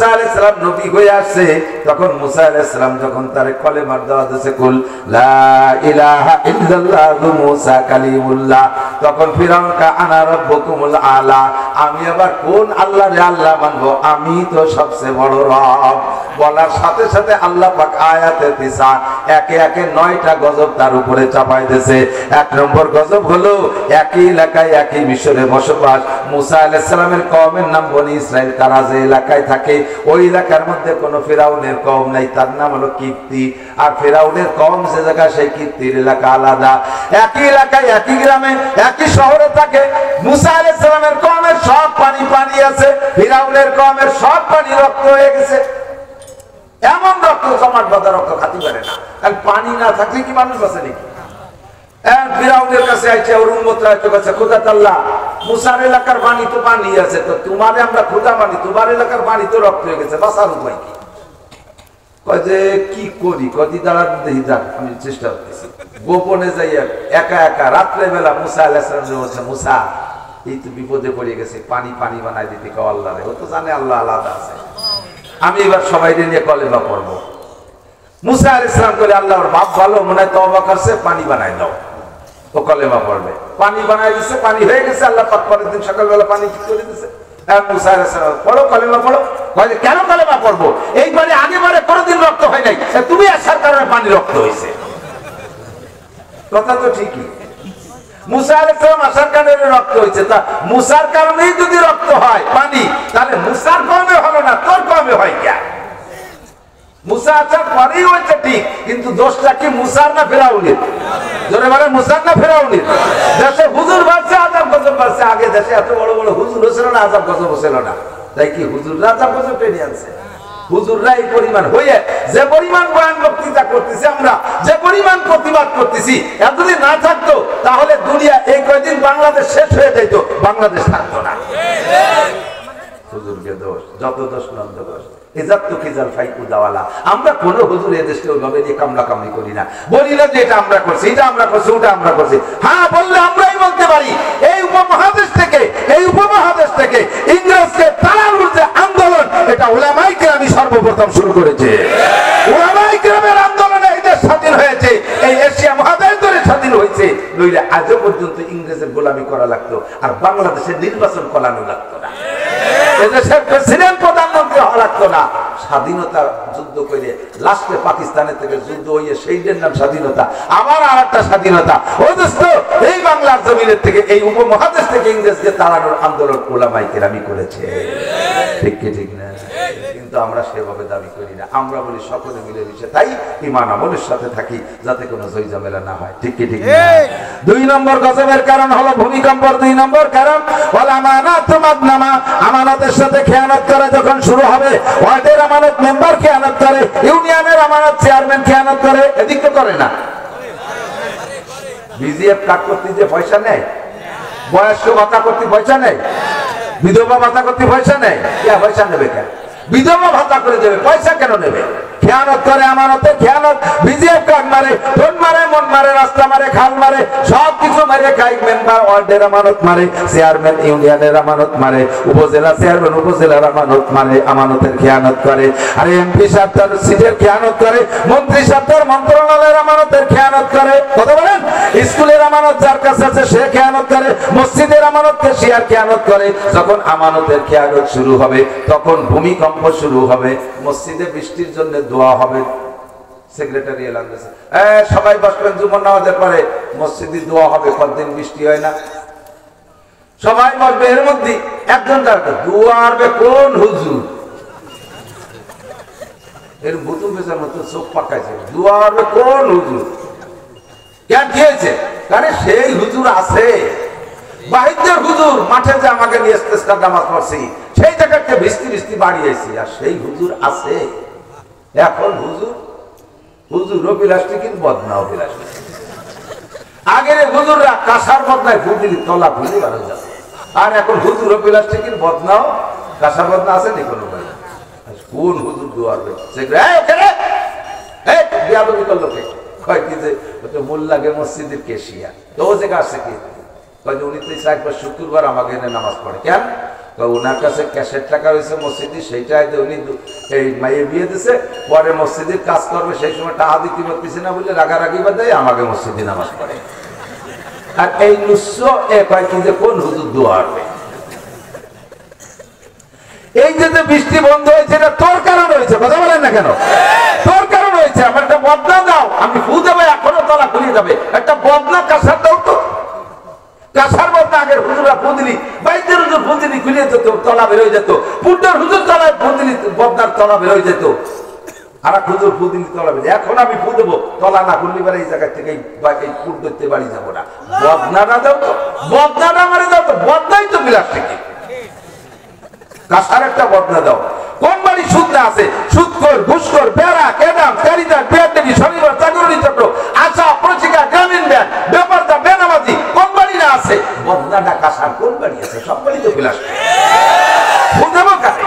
মুসা আলাইহিস সালাম নবী হয়ে আসছে, তখন মুসা আলাইহিস সালাম যখন তার কলেমার দাওয়াত দিয়েছে, কুল লা ইলাহা ইল্লাল্লাহু মুসা কালিমুল্লাহ, তখন ফিরআউন কা আনা রাব্বুকুমুল আলা, আমি আবার কোন আল্লাহরে আল্লাহ মানবো, আমি তো সবচেয়ে বড় রব। বলার সাথে সাথে আল্লাহ পাক আয়াতে তিসা একে একে 9টা গজব তার উপরে চাপাই দিয়েছে। 1 নম্বর গজব হলো একই এলাকায় একই মিশরে বসবাস। মুসা আলাইহিস সালামের কওমের নাম বনি ইসরাইল, তারা যে এলাকায় থাকে ওই এলাকার মধ্যে কোনো ফিরাউনের কওম নাই, তার নাম হলো কিপ্তি। আর ফিরাউনের কওম যে জায়গা, সেই কিপ্তির এলাকা আলাদা। একই এলাকায় একই গ্রামে একই শহরে থাকে। মুসা আলাইহিস সালামের কওমের সব পানি পানি আছে, ফিরাউনের কওমের সব পানি রক্ত হয়ে গেছে। এমন রক্ত জমাট বাঁধা রক্ত খাতি পারে না, কারণ পানি না থাকলে কি মানুষ বাঁচে নাকি? ফিরাউনের কাছে আইছে, ওর উম্মতরা কাছে, খোদা তাআলা মুসার এলাকার পানি তো পানি আছে, তো তোমারে আমরা খোদা মানি, তোমার এলাকার পানি তো রক্ত হয়ে গেছে, বাঁচার উপায় কি? কয় যে কি করি, কদি দাঁড়া দেখি, যাক আমি চেষ্টা করতেছি। গোপনে যাই একা একা রাত্রে বেলা মুসা আলাইহিস সালাম বলছে, মুসা এই তো বিপদে পড়ে গেছে, পানি পানি বানাই দিতে কও আল্লাহ রে, ও তো জানে আল্লাহ আলাদা আছে, আমি এবার সবাই নিয়ে কলেমা পড়বো। মুসা আলাইহিস সালাম বলে, আল্লাহর বাপ ভালো, মনে হয় তওবা করছে, পানি বানাই দাও। ও কলেমা পড়বে, পানি বানাই দিচ্ছে, পানি হয়ে গেছে। আল্লাহ পাক পরের দিন সকালবেলা পানি ঠিক করে দিচ্ছে। মুসা আলাইহিস সালাম, পড়ো কলেমা পড়ো। বলে কেন কলেমা পড়বো, এইবারে আগেবারে কোনোদিন রক্ত হয় নাই, তুমি আসার কারণে পানি রক্ত হয়েছে। কথা তো ঠিকই, মুসা আলাইহিস সালাম আসার কারণে রক্ত হয়েছে। তা মুসার কারণেই যদি রক্ত হয় পানি, তাহলে মুসার কমে হলো না, তোর কমে হয় কে? মুসা আসার পরেই হয়েছে ঠিক, কিন্তু দোষটা কি মুসার না ফিরাউনের? জোরে বলে, মুসার না ফিরাউনের? দেশে হুজুর বাড়ছে, আযাব গজব বাড়ছে। আগে দেশে এত বড় বড় হুজুর ছিল না, আযাব গজব ছিল না, তাই কি হুজুররা আযাব গজব টেনে আনছে? হুজুররা এই পরিমাণ হয়ে যে পরিমাণ বয়ান বক্তৃতা করতেছি, আমরা যে পরিমাণ প্রতিবাদ করতেছি, এত যদি না থাকতো তাহলে দুনিয়া এই কয়দিন বাংলাদেশ শেষ হয়ে যেত, বাংলাদেশ থাকতো না। হুজুরকে দোষ, যত দোষ নন্দ দোষ। আমরা কোন হুজুর এদেশকে ওইভাবে নিয়ে কামলা কামলি করি না, বলি না যে এটা আমরা করছি, এটা আমরা করছি, ওটা আমরা করছি। হ্যাঁ, বললে আমরাই বলতে পারি, এই উপমহাদেশ থেকে ইংরেজকে তাড়ানোর যে আন্দোলন, এটা উলামায়ে কেরাম সর্বপ্রথম শুরু করেছে। উলামায়ে কেরামের আন্দোলনে এই দেশ স্বাধীন হয়েছে, এই এশিয়া মহাদেশ ধরে স্বাধীন হয়েছে। নইলে আজও পর্যন্ত ইংরেজের গোলামি করা লাগতো, আর বাংলাদেশের নির্বাচন করানো লাগতো না, এদেশের প্রেসিডেন্ট প্রধানমন্ত্রী হওয়া লাগতো না। স্বাধীনতা যুদ্ধ করে লাস্টে পাকিস্তানের থেকে যুদ্ধ হয়ে সেইটার নাম স্বাধীনতা, আবার আর একটা স্বাধীনতা। ও দোস্ত, এই বাংলার জমিনের থেকে, এই উপমহাদেশ থেকে ইংরেজকে তাড়ানোর আন্দোলন উলামায়ে কেরাম করেছে। ঠিক কি ঠিক না? কিন্তু আমরা সেভাবে দাবি করি না, আমরা বলি সকলে মিলে মিশে তাই ঈমান আমলের সাথে থাকি, যাতে কোনো জয় ঝামেলা না হয়। ঠিক কি ঠিক না? 2 নম্বর গজবের কারণ হলো ভূমিকম্পর। 2 নম্বর কারণ ওয়াল আমানাতু মাদনামা, আমানতের সাথে খেয়ানত করা যখন শুরু হবে, ওয়ার্ডের আমানত মেম্বার খেয়ানত করে, ইউনিয়নের আমানত চেয়ারম্যান খেয়ানত করে, এদিক তো করে না। বিজিএফ কাট করতে যে পয়সা নেয়, বয়স্ক ভাতা করতে পয়সা নেয়, বিধবা ভাতা করতে পয়সা নেয়, কে পয়সা নেবে? কেন বিধবা ভাতা করে দেবে, পয়সা কেন নেবে? খেয়ানত করে, আমানতের খেয়ানত। বিজিএফ কাট মারে, টোন মারে, মন মারে, রাস্তা মারে, খাল মারে, সব কিছু মারে খাই। মেম্বার ওয়ার্ডের আমানত মারে, চেয়ারম্যান ইউনিয়নের আমানত মারে, উপজেলা চেয়ারম্যান উপজেলার আমানত মারে, আমানতের খেয়ানত করে। আর এমপি সাহেব তার সিটের খেয়ানত করে, মন্ত্রী সাহেব তার মন্ত্রণালয়ের আমানতের খেয়ানত করে। কথা বলেন, স্কুলের আমানত যার কাছে আছে সে খেয়ানত করে, মসজিদের আমানতকে সে আর খেয়ানত করে। যখন আমানতের খেয়ানত শুরু হবে, তখন ভূমিকম্প শুরু হবে, মসজিদে বৃষ্টির জন্য দোয়া হবে। সেক্রেটারি এলান দিয়েছে, সবাই বসবেন, জুমার নামাজের পরে মসজিদে দোয়া হবে। কতদিন বৃষ্টি হয় না, সবাই বসবে। এর মধ্যে একজন দোয়া আরবে কোন হুজুর, এর বুতু বেচার মতো চোখ পাকাইছে, দোয়া আরবে কোন হুজুর? কেন দিয়েছে? কারণ সেই হুজুর আছে, বাহিরের হুজুর মাঠে যে আমাকে নিয়ে ইস্তেসকার নামাজ পড়ছি, সেই জায়গাকে বৃষ্টি বৃষ্টি বাড়িয়েছি, আর সেই হুজুর আছে। এখন হুজুর প্লাস্টিকের বদনা, প্লাস্টিক। আগের হুজুররা কাঁসার বদনায় ফুটির তলা ফুলি বার হয়ে যাবে, আর এখন হুজুর প্লাস্টিকের বদনাও, কাঁসার বদনা আছে নি কোনো ভাই? কোন হুজুর দোয়ার বিয়াদবি করলো কে? কয় কি যে মোল্লাগে মসজিদের কেশিয়া, তো ও জায়গা আছে কি? উনি তো 4 শুক্রবার আমাকে এনে নামাজ পড়ে। কেন? ওনার কাছে ক্যাশের টাকা হয়েছে মসজিদে, সেইটা উনি এই মাইয়ে বিয়ে দিছে, পরে মসজিদের কাজ করবে, সেই সময় টাকা দিতে পারতেছে না বলে রাগারাগি বাদে আমাকে মসজিদে নামাজ পড়ে। আর এই নুস্য এ কয় কি যে কোন হুজুর দোয়া হবে। এই যে বৃষ্টি বন্ধ হয়েছে এটা তোর কারণ হয়েছে, কথা বলেন না কেন? তোর কারণ হয়েছে। আমার একটা বদনা দাও, আমি ফু দেবো, এখনো তলা খুলিয়ে যাবে। একটা বদনা কাঁসার দাও তো, কাঁসার বদনা আগের হুজুরা ফু দিলি, বাইদের হুজুর ফু দিলি খুলিয়ে যেত, তলা বের হয়ে যেত। পুড্ডার হুজুর তলায় ফু দিলি, বদনার তলা বের হয়ে যেত। আর হুজুর ফু দিলি তলা বের। এখন আমি ফু দেবো, তলা না খুললি পারে এই জায়গা থেকে এই ফুট ধরতে বাড়ি যাবো না। বদনাটা দাও তো, বদনাটা মারে দাও তো, বদনাই তো বিলাস থেকে। কাঁসার একটা বদনা দাও। কোন বাড়ি সুদ আছে? সুদখোর, ঘুষখোর, বেড়া, কেদাম, কারিদার, বেয়াদবি, শনিবার, চাকরি চক্র, আশা, প্রশিকা, গ্রামীণ ব্যাংক, ব্যাপারটা, বেনামাজি, কোন বাড়ি না আছে? বদনাটা কাঁসার কোন বাড়ি আছে? সব বাড়ি তো বিলাস। বুঝাবো কারে?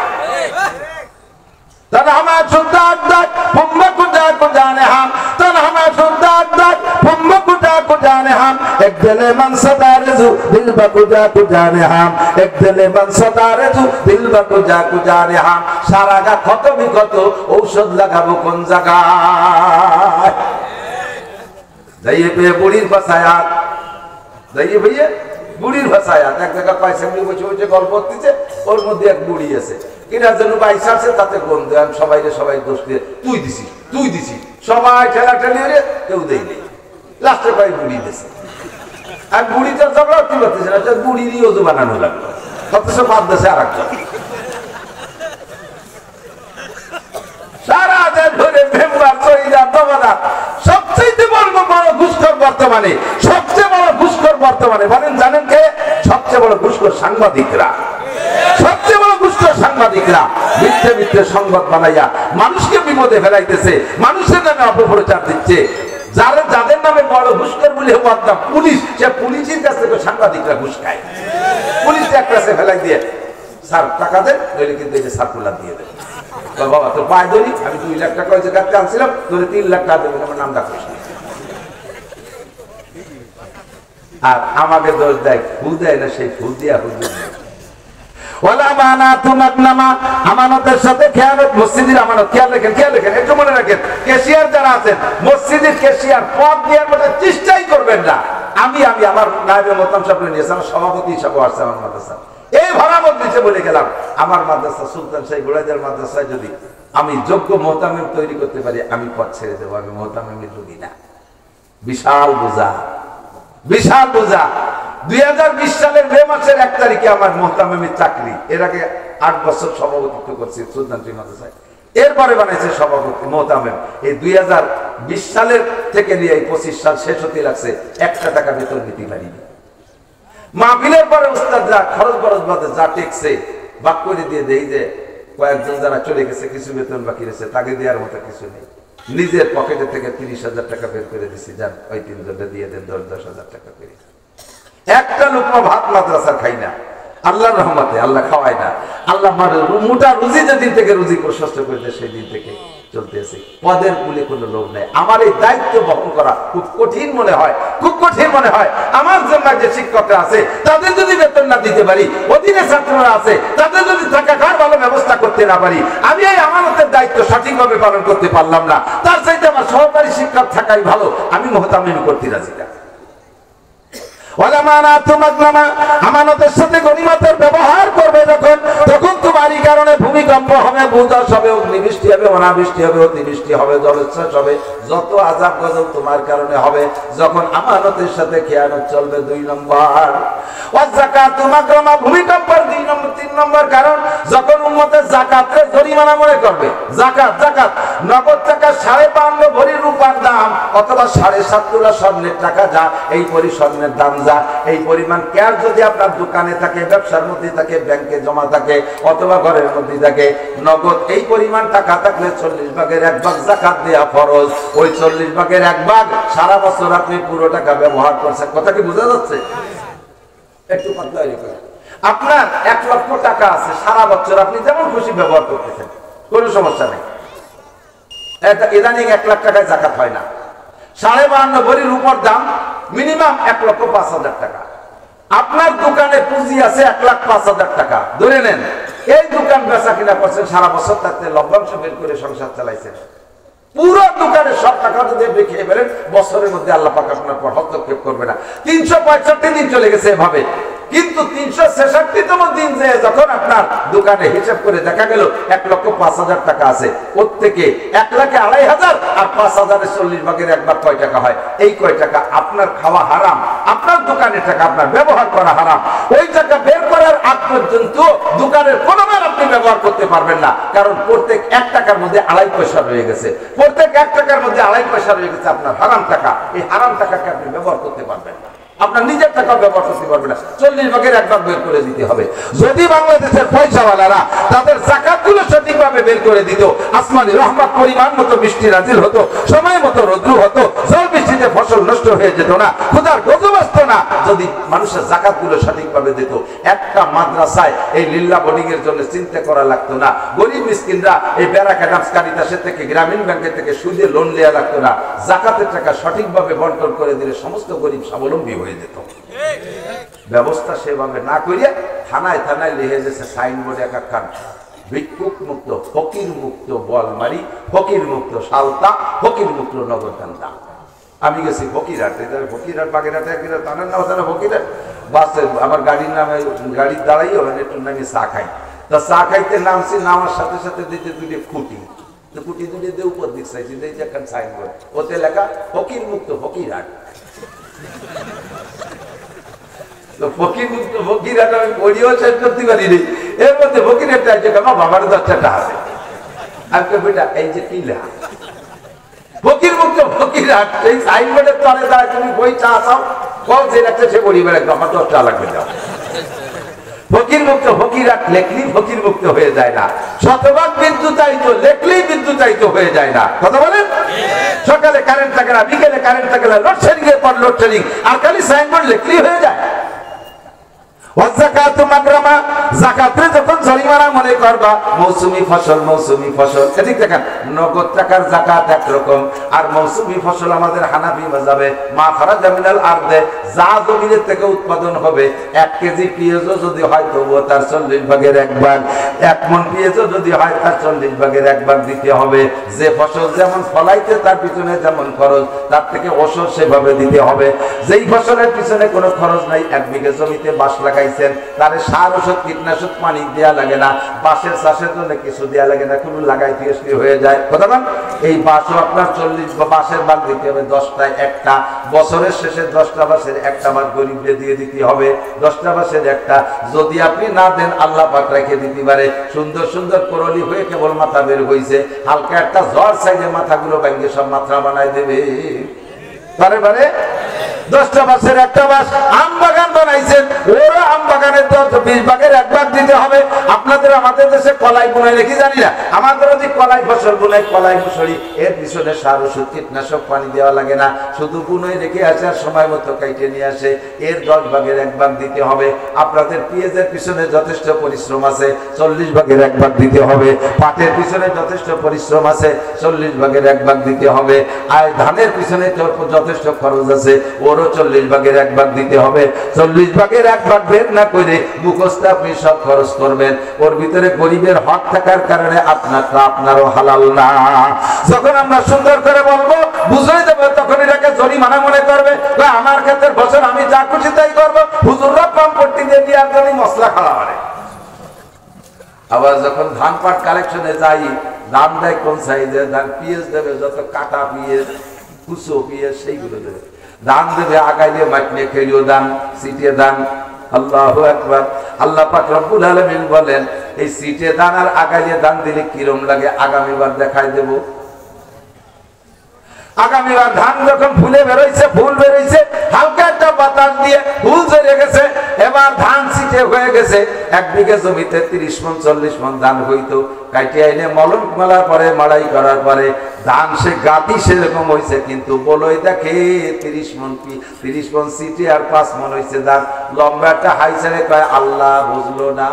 তখন আমার সুদার দাগ ফুম্বা কুজা কুজানে হাম, তখন আমার সুদার দাগ ফুম্বা কুজা কুজানে হাম, এক দিলে মান সদারেজু দিল বা কুজা কুজানে হাম, এক দিলে মান সদারেজু দিল বা কুজা কুজানে হাম। সারা গা ক্ষত বিক্ষত, ঔষধ লাগাবো কোন জায়গায়? যাইয়ে পেয়ে বুড়ির ভাষায়াত, যাইয়ে ভাইয়ে বুড়ির ভাষায়াত। এক জায়গা পয়সা নিয়ে বসে বসে গল্প করতেছে, ওর মধ্যে এক বুড়ি আছে, কিনার জন্য পয়সা আছে, তাতে কোন দেন সবাই দোষ দিয়ে তুই দিছি, সবাই ঠেলা ঠেলি হয়ে কেউ দেয়নি, লাস্টে পাই বুড়ি দিয়েছে। আর বুড়িটার ঝগড়া উঠতে পারতেছে না, বুড়িরই অজু বানানো লাগলো, অথচ বাদ দেশে আর একজন সারা দেশ ধরে মেম্বার চরিদার দবাদার। সবচেয়ে বড় ঘুষখোর বর্তমানে, সবচেয়ে বড় ঘুষখোর বর্তমানে বলেন জানেন কে? সবচেয়ে বড় ঘুষখোর সাংবাদিকরা। সবচেয়ে বড় ঘুষখোর সাংবাদিকরা মিথ্যে মিথ্যে সংবাদ বানাইয়া মানুষকে বিপদে ফেলাইতেছে, মানুষের নামে অপপ্রচার দিচ্ছে। যাদের নামে বড় ঘুষখোর বলে বদনাম পুলিশ, সে পুলিশের কাছ থেকে সাংবাদিকরা ঘুষ খায়। পুলিশ এক কাছে ফেলাই দিয়ে স্যার টাকা দেন, নইলে কিন্তু এই যে সার্কুলার দিয়ে দেন। বাবা তোর পায়ে ধরি, আমি 2 লাখ টাকা ওই জায়গাতে আনছিলাম, তোর 3 লাখ টাকা দেবেন, আমার নাম ডাকিস। আর আমাকে দোষ দেয়, ফুল দেয় না, সেই ফুল দিয়া হুজুর আমানতের সাথে খেয়ানত, মসজিদের আমানত। খেয়াল রেখেন, একটু মনে রাখেন, ক্যাশিয়ার যারা আছেন, মসজিদের ক্যাশিয়ার পদ দেওয়ার মতো চেষ্টাই করবেন না। আমি আমার নায়েবে মোহতাম সাহেব নিয়েছি, আমার সভাপতি হিসাবে আসছে আমার মাদ্রাসা, এই ভরামত দিচ্ছে বলে গেলাম। আমার মাদ্রাসা সুলতান শাহী গোড়াইদার মাদ্রাসায় যদি আমি যোগ্য মোহতামিম তৈরি করতে পারি, আমি পথ ছেড়ে দেবো, আমি মোহতামিমের যোগী না। বিশাল বোঝা, বিশাল বোঝা। 2020 সালের মে মাসের 1 তারিখে আমার মোহতামিমের চাকরি। এর আগে 8 বছর সভাপতিত্ব করছি সুলতান শাহী মাদ্রাসায়, এরপরে বানাইছে সভাপতি মোহতামিম। এই 2020 সালের থেকে নিয়ে এই 25 সাল শেষ হতে লাগছে, 1 টাকা বেতন নিতে পারিনি। মাহফিলের পরে উস্তাদরা খরচ বাদে যা টেকছে বাক করে দিয়ে দেই যে কয়েকজন যারা চলে গেছে, কিছু বেতন বাকি রয়েছে, তাকে দেওয়ার মতো কিছু নেই। নিজের পকেটে থেকে 30,000 টাকা বের করে দিছি, যান ওই 3 জনটা দিয়ে দেন, 10,000 টাকা করে। একটা লোকমা ভাত মাদ্রাসার খাই না, আল্লাহর রহমতে আল্লাহ খাওয়ায় না। আল্লাহ মোটা রুজি যেদিন থেকে রুজি প্রশস্ত করেছে সেই দিন থেকে চলতেছে। পদের কুলে কোনো লোক নেই। আমার এই দায়িত্ব বহন করা খুব কঠিন মনে হয়, খুব কঠিন মনে হয়। আমার জন্য যে শিক্ষকরা আছে তাদের যদি বেতন না দিতে পারি, অধীনে ছাত্ররা আছে তাদের যদি থাকা খাওয়ার ভালো ব্যবস্থা করতে না পারি, আমি এই আমানতের দায়িত্ব সঠিকভাবে পালন করতে পারলাম না। তার চাইতে আমার সহকারী শিক্ষক থাকাই ভালো, আমি মোহতামিম করতে রাজি না। আমানতের সাথে গনিমতের ব্যবহার করবে যখন, তখন তোমারই কারণে ভূমিকম্প হবে, ভূধস হবে, অগ্নিবৃষ্টি হবে, অনাবৃষ্টি হবে, অতিবৃষ্টি হবে, জলোচ্ছ্বাস হবে, যত আযাব গজব তোমার কারণে হবে। যখন আমানতের সাথে খেয়ানত চলবে। 2 নম্বর ওয়াযাকাতু মাকরামা, ভূমিকম্পের 3 নম্বর কারণ, যখন উম্মতের যাকাতকে জরিমানা মনে করবে। যাকাত নগদ টাকা 5.5 ভরি রূপার দাম, অথবা 7.5 তোলা স্বর্ণের টাকা, যা এই স্বর্ণের দাম যা, এই পরিমাণ ক্যাশ যদি আপনার দোকানে থাকে, ব্যবসার মধ্যে থাকে, ব্যাংকে জমা থাকে, অথবা ঘরের মধ্যে থাকে, নগদ এই পরিমাণ টাকা থাকলে 40 ভাগের 1 ভাগ যাকাত দেওয়া ফরজ। ওই 40 ভাগের 1 ভাগ সারা বছর আপনি পুরো টাকা ব্যবহার করছেন। কথা কি বোঝা যাচ্ছে? একটু পাতলা করে আপনার 1 লক্ষ টাকা আছে, সারা বছর আপনি যেমন খুশি ব্যবহার করতেছেন, কোনো সমস্যা নেই। ইদানিং 1 লাখ টাকায় যাকাত হয় না। 5.5 ভরি রূপার দাম মিনিমাম 1,05,000 টাকা। আপনার দোকানে দোকানে পুঁজি আছে 1,05,000 টাকা ধরে নেন, এই দোকান বেচা কিনা করছেন সারা বছর, তাতে লভ্যাংশ বের করে সংসার চালাইছেন, পুরো দোকানের সব টাকা যদি খেয়ে ফেলেন বছরের মধ্যে আল্লাহ পাক আপনার পর হস্তক্ষেপ করবে না। 365 দিন চলে গেছে এভাবে, কিন্তু 366তম দিন যে যখন আপনার দোকানে হিসাব করে দেখা গেল 1,05,000 টাকা আছে, প্রত্যেকে 1,02,500 আর 5,000-এর 40 ভাগের 1 ভাগ কয় টাকা হয়? এই কয় টাকা আপনার খাওয়া হারাম, আপনার দোকানের টাকা আপনার ব্যবহার করা হারাম। ওই টাকা বের করার আগ পর্যন্ত দোকানের কোনো মাল আপনি ব্যবহার করতে পারবেন না, কারণ প্রত্যেক 1 টাকার মধ্যে 2.5 পয়সা রয়ে গেছে, প্রত্যেক 1 টাকার মধ্যে 2.5 পয়সা রয়ে গেছে আপনার হারাম টাকা। এই হারাম টাকাকে আপনি ব্যবহার করতে পারবেন না, আপনার নিজের টাকা ব্যবহার করতে পারবে না, 40 ভাগের 1 ভাগ বের করে দিতে হবে। যদি বাংলাদেশের পয়সাওয়ালারা তাদের যাকাতগুলো সঠিকভাবে বের করে দিত, আসমানি রহমত পরিমাণ মতো বৃষ্টি নাজিল হতো, সময় মতো রৌদ্র হতো, জল বৃষ্টিতে ফসল নষ্ট হয়ে যেত না, ক্ষুধার গজব আসতো না। যদি মানুষের যাকাতগুলো সঠিকভাবে দিত, একটা মাদ্রাসায় এই লিল্লা বোর্ডিং এর জন্য চিন্তা করা লাগতো না, গরিব মিসকিনরা এই ব্যারাকা কারিতাসের থেকে গ্রামীণ ব্যাংকের থেকে সুদে লোন নেওয়া লাগতো না। যাকাতের টাকা সঠিকভাবে বন্টন করে দিলে সমস্ত গরিব স্বাবলম্বী হয়ে যেত। ব্যবস্থা সেভাবে না করিয়া থানায় থানায় লিখে গেছে সাইনবোর্ড একাখান, ভিক্ষুক মুক্ত, ফকির মুক্ত বলমারি, ফকির মুক্ত সালতা, ফকির মুক্ত নগরকান্দা। আমি গেছি ফকিরহাট, ফকিরহাট বাগেরহাটে একদিন থানার নাম জানা ফকিরহাট, বাসে আমার গাড়ির নামে গাড়ির দাঁড়াই ওখানে একটু নামে চা খাই, তা চা খাইতে নামছি, নামার সাথে সাথে দিতে দুটি খুঁটি, খুঁটি দুটি দিয়ে উপর দিক চাইছি, দেখছি একখান সাইনবোর্ড, ওতে লেখা ফকির মুক্ত ফকিরহাট। ফকির মুক্ত ফকিরহাট আমি পড়িও শেষ করতে পারিনি, এর মধ্যে ফকিরহাটটা আছে আমার বাবার 10 টাকা আছে। আমি বেটা এই যে কিলা ফকির মুক্ত ফকিরহাট, এই সাইনবোর্ডের তলে দাঁড়ায় তুমি বই চা চাও, কল যে লাগছে সে পরিবার একদম আমার 10 টাকা লাগবে যাও। ফকির মুক্ত ফকিরহাট লেখলেই ফকির মুক্ত হয়ে যায় না, শতভাগ বিদ্যুতায়িত লেখলেই বিদ্যুতায়িত হয়ে যায় না। কথা বলেন? সকালে কারেন্ট থাকে না, বিকেলে কারেন্ট থাকে না, লোডশেডিং এর পর লোডশেডিং, আর খালি সাইনবোর্ড লেখলেই হয়ে যায়। যখন জরিমানা মনে করবা মৌসুমি ফসল, মৌসুমি ফসল এদিক দেখেন, নগদ টাকার যাকাত একরকম, আর মৌসুমি ফসল আমাদের হানাফি মাযহাবে মা খারাজা মিনাল আরদে, যা জমিনের থেকে উৎপাদন হবে। 1 কেজি পেঁয়াজও যদি হয় তবুও তার 40 ভাগের 1 ভাগ, 1 মণ পেঁয়াজও যদি হয় তার 40 ভাগের 1 ভাগ দিতে হবে। যে ফসল যেমন ফলাইতে তার পিছনে যেমন খরচ, তার থেকে ওষুধ সেভাবে দিতে হবে। যেই ফসলের পিছনে কোনো খরচ নাই, 1 বিঘা জমিতে বাঁশ লাগাই তারে সার ওষুধ কীটনাশক পানি দেওয়া লাগে না, বাঁশের চাষের জন্য কিছু দেওয়া লাগে না, কোনো লাগাইতে হয়ে যায়। কথা বল, এই বাঁশও আপনার 40 বাঁশের ভাগ দিতে হবে, 10টায় 1টা, বছরের শেষে 10টা বাঁশের 1টা ভাগ গরিবকে দিয়ে দিতে হবে, 10টা বাঁশের 1টা। যদি আপনি না দেন আল্লাহ পাক রেখে দিতে পারে। সুন্দর সুন্দর করলি হয়ে কেবল মাথা বের হয়েছে, হালকা একটা জ্বর সাইজে মাথাগুলো ভেঙে সব মাথা বানাই দেবে। বারে বারে 10টা বাঁশের 1টা বাঁশ। আম বাগান বানাইছেন, ওরা আম বাগানের 20 ভাগের 1 ভাগ দিতে হবে। আপনাদের আমাদের দেশে কলাই বুনাই নাকি জানি না, আমাদের যদি কলাই ফসল বুনাই, কলাই মুসুরি, এর পিছনে সার ওষুধ কীটনাশক পানি দেওয়া লাগে না, শুধু বুনাই রেখে আসে আর সময় মতো কাইটে নিয়ে আসে, এর 10 ভাগের 1 ভাগ দিতে হবে। আপনাদের পেঁয়াজের পিছনে যথেষ্ট পরিশ্রম আছে, 40 ভাগের 1 ভাগ দিতে হবে। পাটের পিছনে যথেষ্ট পরিশ্রম আছে, 40 ভাগের 1 ভাগ দিতে হবে। আর ধানের পিছনে যথেষ্ট খরচ আছে, ওরও 40 ভাগের 1 ভাগ দিতে হবে। 40 ভাগের 1 ভাগ বের না করে মুখস্থ আপনি সব খরচ করবেন, ওর ভিতরে গরিবের হক থাকার কারণে আপনারও হালাল না। যখন আমরা সুন্দর করে বলবো, বুঝাই দেবো, তখন এটাকে জরিমানা মনে করবে, আমার ক্ষেত্রে বছর আমি যা খুশি তাই করবো, হুজুররা পাম্পটি দিয়ে দেওয়ার জন্য মশলা খাওয়া মানে। আবার যখন ধান পাট কালেকশনে যাই, ধান দেয় কোন সাইজে, ধান পেঁয়াজ দেবে যত কাটা পেঁয়াজ, কুচো পেঁয়াজ সেইগুলো দেবে, ধান দেবে আগাইলে মাইনে খেলিও দান, সিটে দান। আল্লাহু আকবার। আল্লাহ পাক রব্বুল আলামিন বলেন, এই সিটে দান আর আগাইলে দান দিলে কিরম লাগে আগামীবার দেখাই দেব। আগামীবার ধান যখন ফুলে বেরোইছে, ফুল বেরোইছে, হালকা একটা বাতাস দিয়ে ফুল ঝরে গেছে, এবার ধান সিটে হয়ে গেছে। 1 বিঘা জমিতে 30 মণ 40 মণ ধান হইতো, কাটি আইনে মলম মেলার পরে মাড়াই করার পরে ধান সে গাতি সেরকম হয়েছে, কিন্তু বলই দেখে 30 মণ সিটে আর 5 মণ হয়েছে ধান। লম্বা একটা হাই ছেড়ে কয়, আল্লাহ বুঝলো না।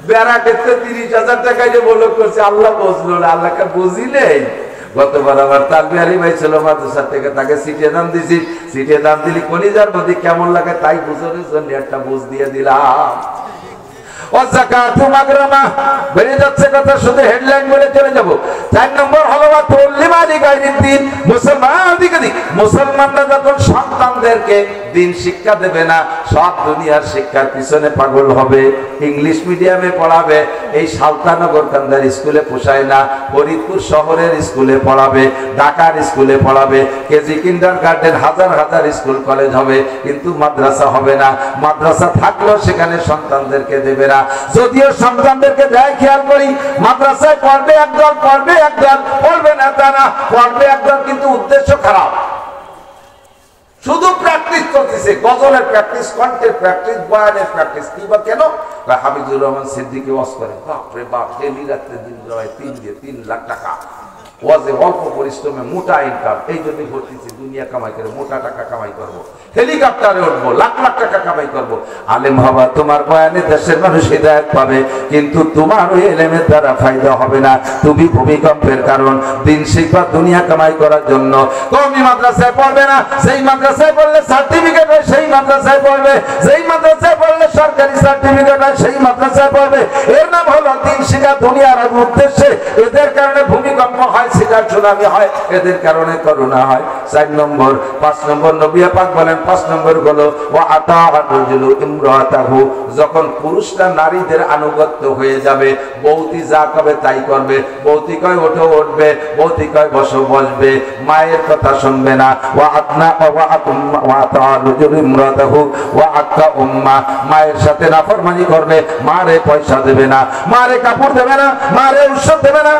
বেড়া ক্ষেত্রে 30,000 টাকা যে বলক করছে, আল্লাহ বুঝলো না। আল্লাহকে বুঝিলেই গতবার আবার তাকবি আলী ভাই ছিল মাদ্রাসা থেকে, তাকে সিটে দাম দিছি, সিটে দাম দিলি কলিজার মধ্যে কেমন লাগে তাই বুঝানোর জন্য একটা বুঝ দিয়ে দিলাম। ওয়াযাকাতু মাগরামা বেড়ে যাচ্ছে কথা, শুধু হেডলাইন বলে চলে যাব। 4 নম্বর হলো ওয়াতুল্লিমানি গায়রিদ্দিন, মুসলমানরা যখন সন্তানদেরকে দিন শিক্ষা দেবে না, সব দুনিয়ার শিক্ষার পিছনে পাগল হবে, ইংলিশ মিডিয়ামে পড়াবে, এই সালতানগর কান্দার স্কুলে পোষায় না, ফরিদপুর শহরের স্কুলে পড়াবে, ঢাকার স্কুলে পড়াবে, কেজি কিন্ডারগার্টেন হাজার হাজার স্কুল কলেজ হবে, কিন্তু মাদ্রাসা হবে না। মাদ্রাসা থাকলেও সেখানে সন্তানদেরকে দেবে না। যদিও সন্তানদেরকে দেয়, খেয়াল করি, মাদ্রাসায় পড়বে একদল, পড়বে একদল, পড়বে না তা না, পড়বে একদল, কিন্তু উদ্দেশ্য খারাপ। শুধু প্র্যাকটিস করতেছে, গজলের প্র্যাকটিস, কণ্ঠের প্র্যাকটিস, বয়ানের প্র্যাকটিস। কি বা কেন? হাফিজুর রহমান সিদ্দিকী ওয়াজ করে, বাপরে বাপ, ডেলি রাত্রে দিন জমায় 3 লাখ টাকা, ওয়াজে অল্প পরিশ্রমে মোটা ইনকাম, এই জন্যই করতেছি দুনিয়া কামাই করে মোটা টাকা কামাই করব, হেলিকপ্টারে উঠবো, লাখ লাখ টাকা কামাই করব। আলেম হবা, তোমার বয়ানে দেশের মানুষ হিদায়াত পাবে, কিন্তু তোমার ওই এলেমের দ্বারা ফায়দা হবে না। তুমি ভূমিকম্পের কারণ। দিন শিখবা দুনিয়া কামাই করার জন্য। কওমি মাদ্রাসায় পড়বে না, সেই মাদ্রাসায় পড়লে সার্টিফিকেট হয়, সেই মাদ্রাসায় পড়বে, যেই মাদ্রাসায় পড়লে সরকারি সার্টিফিকেট হয়, সেই মাদ্রাসায় পড়বে। এর নাম হলো দিন শিখা দুনিয়ার উদ্দেশ্যে। এদের কারণে ভূমিকম্প হয়, সিটার সুনামি হয়, এদের কারণে করোনা হয়। 4 নম্বর। 5 নম্বর নবী পাক বলেন, 5 নম্বর হলো ওয়া আতাআরুজুলু ইমরাতাহু, যখন পুরুষরা নারীদের আনুগত্য হয়ে যাবে, বৌতি যা কবে তাই করবে, বৌতি কয় ওঠো উঠবে, বৌতি কয় বসো বসবে, মায়ের কথা শুনবে না। ওয়া আতনা ওয়া আতাআরুজুলু ইমরাতাহু ওয়া আক্কা উম্মা, মায়ের সাথে নাফরমানি করবে, মারে পয়সা দেবে না, মারে কাপড় দেবে না, মারে ঔষধ দেবে না,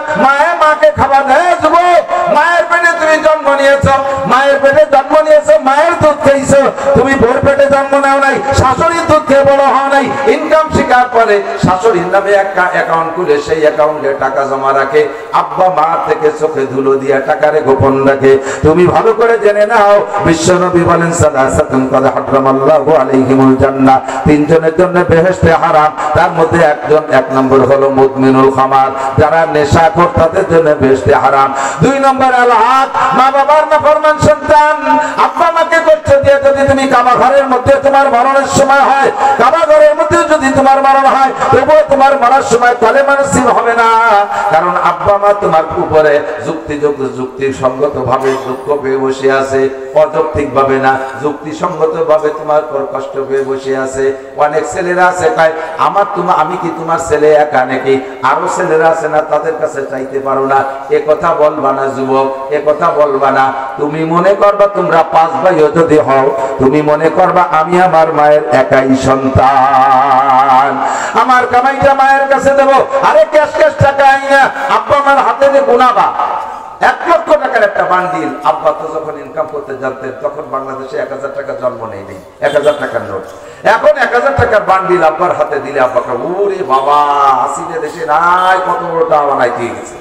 মাকে খাবার দেয়। যুবক, মায়ের পেটে তুমি জন্ম নিয়েছো, মায়ের পেটে জন্ম নিয়েছো, মায়ের দুধ খেয়েছো, তুমি বোর পেটে জন্ম নাও নাই, শাশুড়ির দুধ খেয়ে বড় হও নাই। ইনকাম শিকার করে শাশুড়ির নামে একটা অ্যাকাউন্ট খুলে সেই অ্যাকাউন্টে টাকা জমা রাখে, আব্বা মা থেকে চোখে ধুলো দিয়া টাকারে গোপন রাখে। তুমি ভালো করে জেনে নাও, বিশ্বনবী বলেন সালাসাতুন ক্বাদ হারামাল্লাহু আলাইহিমুল জান্নাহ, 3 জনের জন্য বেহেশতে হারাম। তার মধ্যে এক নম্বর হলো মুদমিনুল খামার, যারা নেশাখোর, তাদের জন্য বেহেশতে হারাম। 2 নম্বর আল হক, মা বাবার নাফরমান সন্তান। আব্বা মাকে কষ্ট দিয়ে যদি তুমি কাবা ঘরের মধ্যে তোমার মরণের সময় হয়, কাবা ঘরের মধ্যে যদি তোমার মরণ হয়, তবুও তোমার মরার সময় কালেমা নসিব হবে না। কারণ আব্বা মা তোমার উপরে যুক্তিসঙ্গত ভাবে দুঃখ পেয়ে বসে আছে, অযৌক্তিক ভাবে না, যুক্তিসঙ্গত ভাবে তোমার পর কষ্ট পেয়ে বসে আছে। অনেক ছেলেরা আছে কয়, আমি কি তোমার ছেলে একা নাকি, আরো ছেলেরা আছে না, তাদের কাছে চাইতে পারো না। এ কথা বলবা না যুবক, এ কথা বলবা না। তুমি মনে করবা তোমরা 5 ভাইও যদি হও, তুমি মনে করবা আমি আমার মায়ের একাই সন্তান, আমার কামাইটা মায়ের কাছে দেবো। আরে ক্যাশ টাকা আইনা আব্বা আমার হাতে দিয়ে গুনাবা 1 লক্ষ টাকার একটা বান্ডিল। আব্বা তো যখন ইনকাম করতে জানতেন, তখন বাংলাদেশে 1000 টাকা জন্ম নেই, 1000 টাকার নোট। এখন 1000 টাকার বান্ডিল আব্বার হাতে দিলে আব্বাকে, ওরে বাবা, হাসিনে দেশে নাই, কত বড় টাকা বানাই দিয়ে গেছে।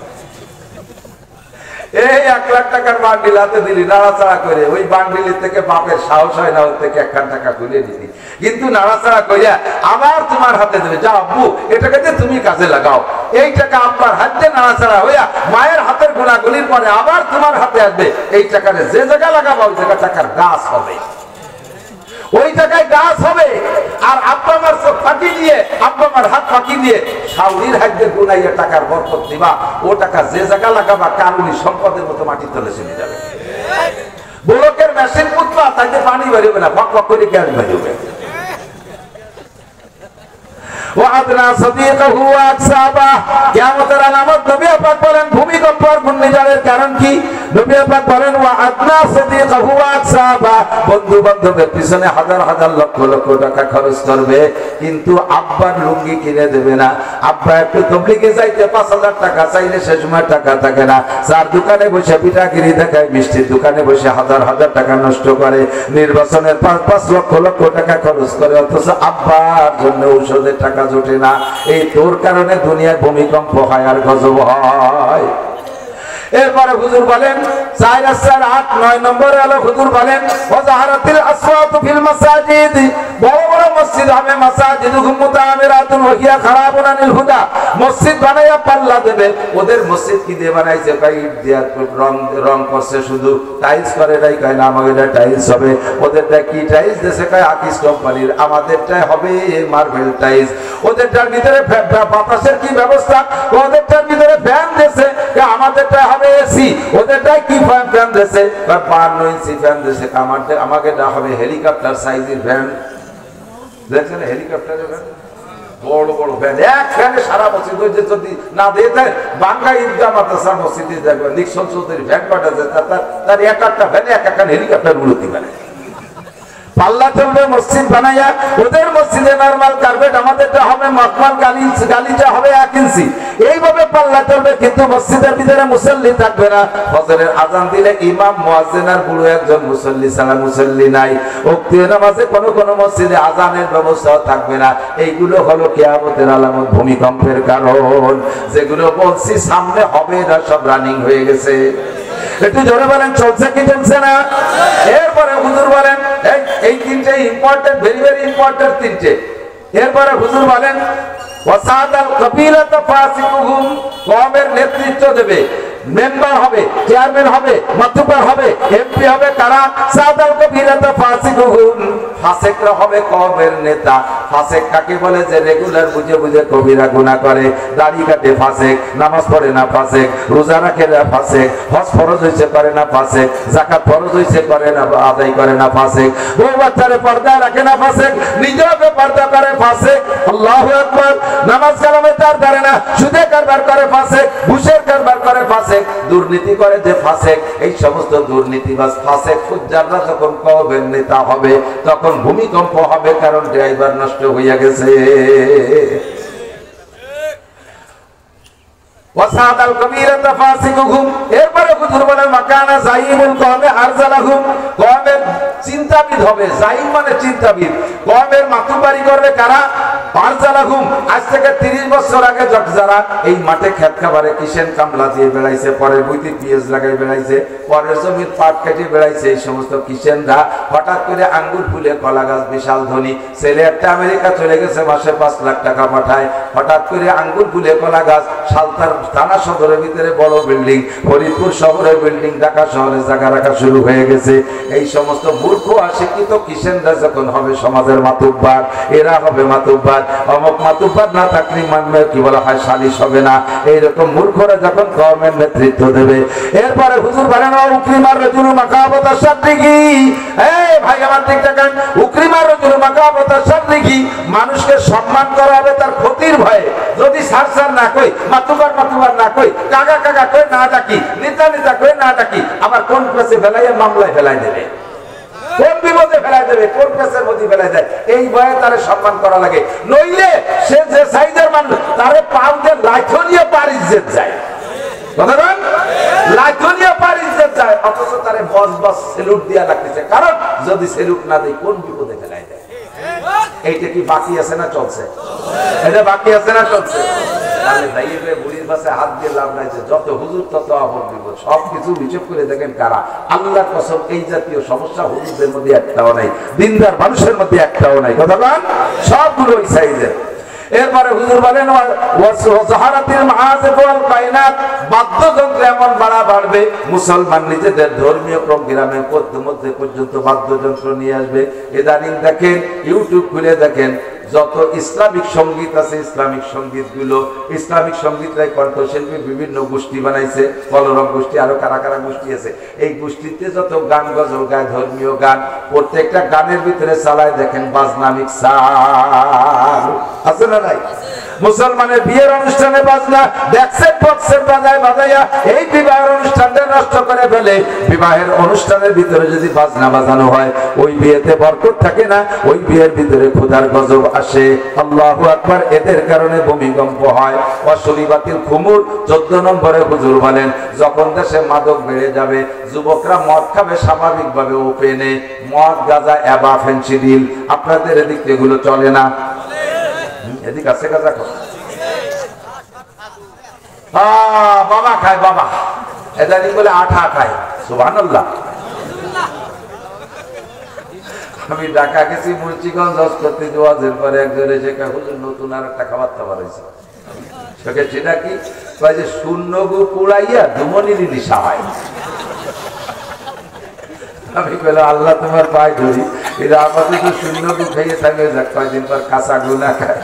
এই 1 লাখ টাকার বান্ডিল হাতে দিলি, নাড়াচাড়া করে, ওই বান্ডিলের থেকে বাপের সাহস হয় না ওর থেকে 1 টাকা খুলে দিলি, কিন্তু নাড়াচাড়া করিয়া আবার তোমার হাতে দেবে, যা আব্বু এটাকে যে তুমি কাজে লাগাও। এই টাকা আব্বার হাতে নাড়াচাড়া হইয়া মায়ের হাতের গোলাগুলির পরে আবার তোমার হাতে আসবে। এই টাকাটা যে জায়গা লাগাবো ওই জায়গা টাকার গাছ হবে, ওই জায়গায় গাছ হবে। আর আব্বা আমার চোখ ফাঁকি দিয়ে, আব্বা আমার হাত ফাঁকি দিয়ে শাউরির হাতে গুনাইয়া টাকার বরকত দিবা, ও টাকা যে জায়গা লাগাবা কারুনি সম্পদের মতো মাটির তলে চলে যাবে। ব্লকের মেশিন পুতবা, তাইতে পানি বেরোবে না, ফক ফক করে গ্যাস বেরোবে। ওয়াদনা সাদিকাহু ওয়া আকসাবা, কিয়ামতের আলামত নবী পাক বলেন, ভূমিকম্প আর ঘূর্ণিঝড়ের কারণ কি? নবী পাক বলেন ওয়াদনা সাদিকাহু ওয়া আকসাবা, বন্ধু বান্ধবের পিছনে হাজার হাজার লক্ষ লক্ষ টাকা খরচ করবে, কিন্তু আব্বার লুঙ্গি কিনে দেবে না। আব্বা একটু তবলিগে যাইতে 5000 টাকা চাইলে সে সময় টাকা থাকে না, চার দোকানে বসে পিঠাগিরি দেখায়, মিষ্টির দোকানে বসে হাজার হাজার টাকা নষ্ট করে, নির্বাচনের 5 লক্ষ লক্ষ টাকা খরচ করে, অথচ আব্বার জন্য ঔষধের টাকা জোটে না। এই তোর কারণে দুনিয়ার ভূমিকম্প হয় আর গজব হয়। এরপরে হুজুর বলেন 4 আর 8 9 নম্বরে হলো হুজুর বলেন ওয়াজাহারাতিল আসওয়াতু ফিল মাসাজিদ, বড় বড় মসজিদ হবে মাসাজিদুহুম মুতাআমিরাতুন ওয়া হিয়া খারাবুন আনিল হুদা, মসজিদ বানাইয়া পাল্লা দেবে। ওদের মসজিদ কি দিয়ে বানাইছে? ভাই ইট রং করছে, শুধু টাইলস করে নাই, কয় না আমাদের টাইলস হবে। ওদেরটা কি টাইলস দেশে? কয় আকিস কোম্পানির। আমাদেরটাই হবে মার্বেল টাইলস। ওদেরটার ভিতরে বাতাসের কি ব্যবস্থা? ওদেরটার ভিতরে ফ্যান দেশে, আমাদেরটা হবে এসি। ওদেরটাই কি ফ্যান দেশে? 52 ইঞ্চি ফ্যান দেশে। আমাকে হবে হেলিকপ্টার সাইজের ফ্যান। দেখছেন হেলিকপ্টারের ফ্যান, বড় বড় ফ্যান, এক ফ্যানে সারা মসজিদ। যদি না দিয়ে দেয় বাংলা ঈদগাহ মাদ্রাসা মসজিদে দেখবেন নিক্সন চৌধুরী ফ্যান পাঠাচ্ছে, তার এক একটা ফ্যানে এক একটা হেলিকপ্টার উড়তে পারে। পাল্লা চলবে মসজিদ বানাইয়া। ওদের মসজিদে নরমাল কার্পেট, আমাদেরটা হবে মখমল, গালিচা হবে 1 ইঞ্চি। এইভাবে পাল্লা চলবে, কিন্তু মসজিদের ভিতরে মুসল্লি থাকবে না। ফজরের আজান দিলে ইমাম, মুয়াজ্জিন আর পুরো একজন মুসল্লি ছাড়া মুসল্লি নাই। ওয়াক্তের নামাজে কোন কোন মসজিদে আজানের ব্যবস্থা থাকবে না। এইগুলো হলো কিয়ামতের আলামত, ভূমিকম্পের কারণ। যেগুলো বলছি সামনে হবে না, সব রানিং হয়ে গেছে। একটু জোরে বলেন, চলছে কি চলছে না? এরপরে হুজুর বলেন এই তিনটে ইম্পর্টেন্ট, ভেরি ভেরি ইম্পর্টেন্ট তিনটে। এরপরে হুজুর বলেন ওয়াসাদাল কবিলাত ফাসিকুহুম, কওমের নেতৃত্ব দেবে, মেম্বার হবে, চেয়ারম্যান হবে, মাতুব্বার হবে, এমপি হবে। কারা? সাদাল কবিলাত ফাসিকুহুম, ফাসিকরা হবে কওমের নেতা। ফাসিক কাকে বলে? যে রেগুলার বুঝে বুঝে কবিরা গুনাহ করে, দাড়ি কাটে ফাসিক, নামাজ পড়ে না ফাসিক, রোজা রাখে না ফাসিক, হজ ফরজ হইছে করে না ফাসিক, যাকাত ফরজ হইছে করে না, আদায় করে না ফাসিক, বউ বাচ্চারে পর্দা রাখে না ফাসিক, নিজেকে পর্দা করে ফাসিক। আল্লাহু আকবার। নামাজ কালামে তার ধরে না, সুদে কারবার করে ফাসিক, ঘুষের কারবার করে ফাসিক, দুর্নীতি করে যে ফাসিক। এই সমস্ত দুর্নীতিবাজ ফাসিক ফুজ্জাররা যখন কওমের নেতা হবে, তখন ভূমিকম্প হবে, কারণ ড্রাইভার নষ্ট হইয়া গেছে। ওয়াসাদাল কবিরাত ফাসিকুহুম। এরপরে হুজুর বলেন মাকানা জাইমুল কওমে আরজালাহুম, কওমের চিন্তাবিদ হবে। জাইম মানে চিন্তাবিদ। কওমের মাতুব্বারি করবে কারা? আরজালাহুম। আজ থেকে 30 বছর আগে যারা এই মাঠে খেত খাবারে কিষেন কামলা দিয়ে বেড়াইছে, পরের বইতে পিএস লাগাই বেড়াইছে, পরের জমির পাট কেটে বেড়াইছে, এই সমস্ত কিষেনরা হঠাৎ করে আঙ্গুর ফুলে কলা গাছ, বিশাল ধনী ছেলে একটা আমেরিকা চলে গেছে, মাসে 5 লাখ টাকা পাঠায়। হঠাৎ করে আঙ্গুর ফুলে কলা গাছ, সালতার থানা সদরের ভিতরে বড় বিল্ডিং, ফরিদপুর শহরের বিল্ডিং, ঢাকা শহরে জায়গা রাখা শুরু হয়ে গেছে। এই সমস্ত মূর্খ অশিক্ষিত কিষেনরা যখন হবে সমাজের মাতুব্বার, এরা হবে মাতুব্বার। অমুক মাতুব্বার না থাকলে মানবে কি বলা হয়, সালিশ হবে না। এইরকম মূর্খরা যখন কওমের নেতৃত্ব দেবে। এরপরে হুজুর বলেন উকরিমার রাজুলু মাকাবাতা শাররিকি। এই ভাই আমার দিক তাকান, উকরিমার রাজুলু মাকাবাতা শাররিকি, মানুষকে সম্মান করা হবে তার ক্ষতির ভয়ে। যদি সার না কই, মাতুব্বার না কই, কাকা কাকা কই না ডাকি, নেতা কই না ডাকি, আবার কোন কেসে ফেলাইয়া মামলায় ফেলাই দেবে, কোন বিপদে ফেলাই দেবে, কোন কেসের মধ্যে ফেলাই দেয়। এই ভয়ে তারে সম্মান করা লাগে। নইলে সে যে সাইজের মানুষ, তারে পাও দিয়ে লাইথনিয়া পার ইজ্জত যায়। কথা বলেন, লাইথনিয়া পার ইজ্জত যায়, অথচ তারে বস সেলুট দিয়া লাগতেছে। কারণ যদি সেলুট না দেয় কোন বিপদে ফেলাই দেয়। এইটা কি বাকি আছে না চলছে? এটা বাকি আছে না চলছে? তাহলে দাইয়ে বুড়ির পাশে হাত দিয়ে লাভ নাই। যত হুজুর তত আপদ বিপদ, সবকিছু হিসেব করে দেখেন কারা। আল্লাহর কসম এই জাতীয় সমস্যা হুজুরদের মধ্যে একটাও নাই, দিনদার মানুষের মধ্যে একটাও নাই। কথা বলেন, সবগুলো ওই সাইজের। এরপরে হুজুর বলেন ওয়াজাহারাতিল মাআজিফ ওয়াল কায়নাত, বাদ্যযন্ত্র এমন বাড়বে, মুসলমান নিজেদের ধর্মীয় প্রোগ্রামে মধ্যে পর্যন্ত বাদ্যযন্ত্র নিয়ে আসবে। ইদানিং দেখেন, ইউটিউব খুলে দেখেন, যত ইসলামিক সঙ্গীত আছে, ইসলামিক সঙ্গীতগুলো, ইসলামিক সঙ্গীতরাই কণ্ঠশিল্পী বিভিন্ন গোষ্ঠী বানাইছে, বলরং গোষ্ঠী, আরো কারা কারা গোষ্ঠী আছে। এই গোষ্ঠীতে যত গান গজল গায়, ধর্মীয় গান, প্রত্যেকটা গানের ভিতরে চালায় দেখেন বাজনা মিক্সার আছে না নাই? মুসলমানের বিয়ের অনুষ্ঠানে বাজনা ডেক্সের বক্সের বাজাইয়া এই বিবাহের অনুষ্ঠানটা নষ্ট করে ফেলে। বিবাহের অনুষ্ঠানের ভিতরে যদি বাজনা বাজানো হয়, ওই বিয়েতে বরকত থাকে না, ওই বিয়ের ভিতরে খোদার গজব আসে। আল্লাহু আকবার। এদের কারণে ভূমিকম্প হয়। অশরী বাতিল খুমুর 14 নম্বরে হুজুর বলেন, যখন দেশে মাদক বেড়ে যাবে, যুবকরা মদ খাবে স্বাভাবিকভাবে ওপেনে, মদ, গাঁজা, অ্যাবা, ফেন্সিডিল। আপনাদের এদিক এগুলো চলে না? এদিক আছে গাঁজা? বাবা খায়, বাবা এদানি বলে আঠা খায়। সুবহানাল্লাহ। আমি ঢাকা গেছি মুন্সিগঞ্জ হজ করতে যাওয়ার পরে একজন এসে হুজুর নতুন আর একটা খাবার দাবার হয়েছে। সেটা কি যে শূন্য গু পুড়াইয়া দুমনির নিশা হয়। আমি বললাম আল্লাহ তোমার পায়ে ধরি, এটা আপাতত শূন্য গু খাইয়ে থাকে, যাক কয়েকদিন পর কাঁচা গু না খায়,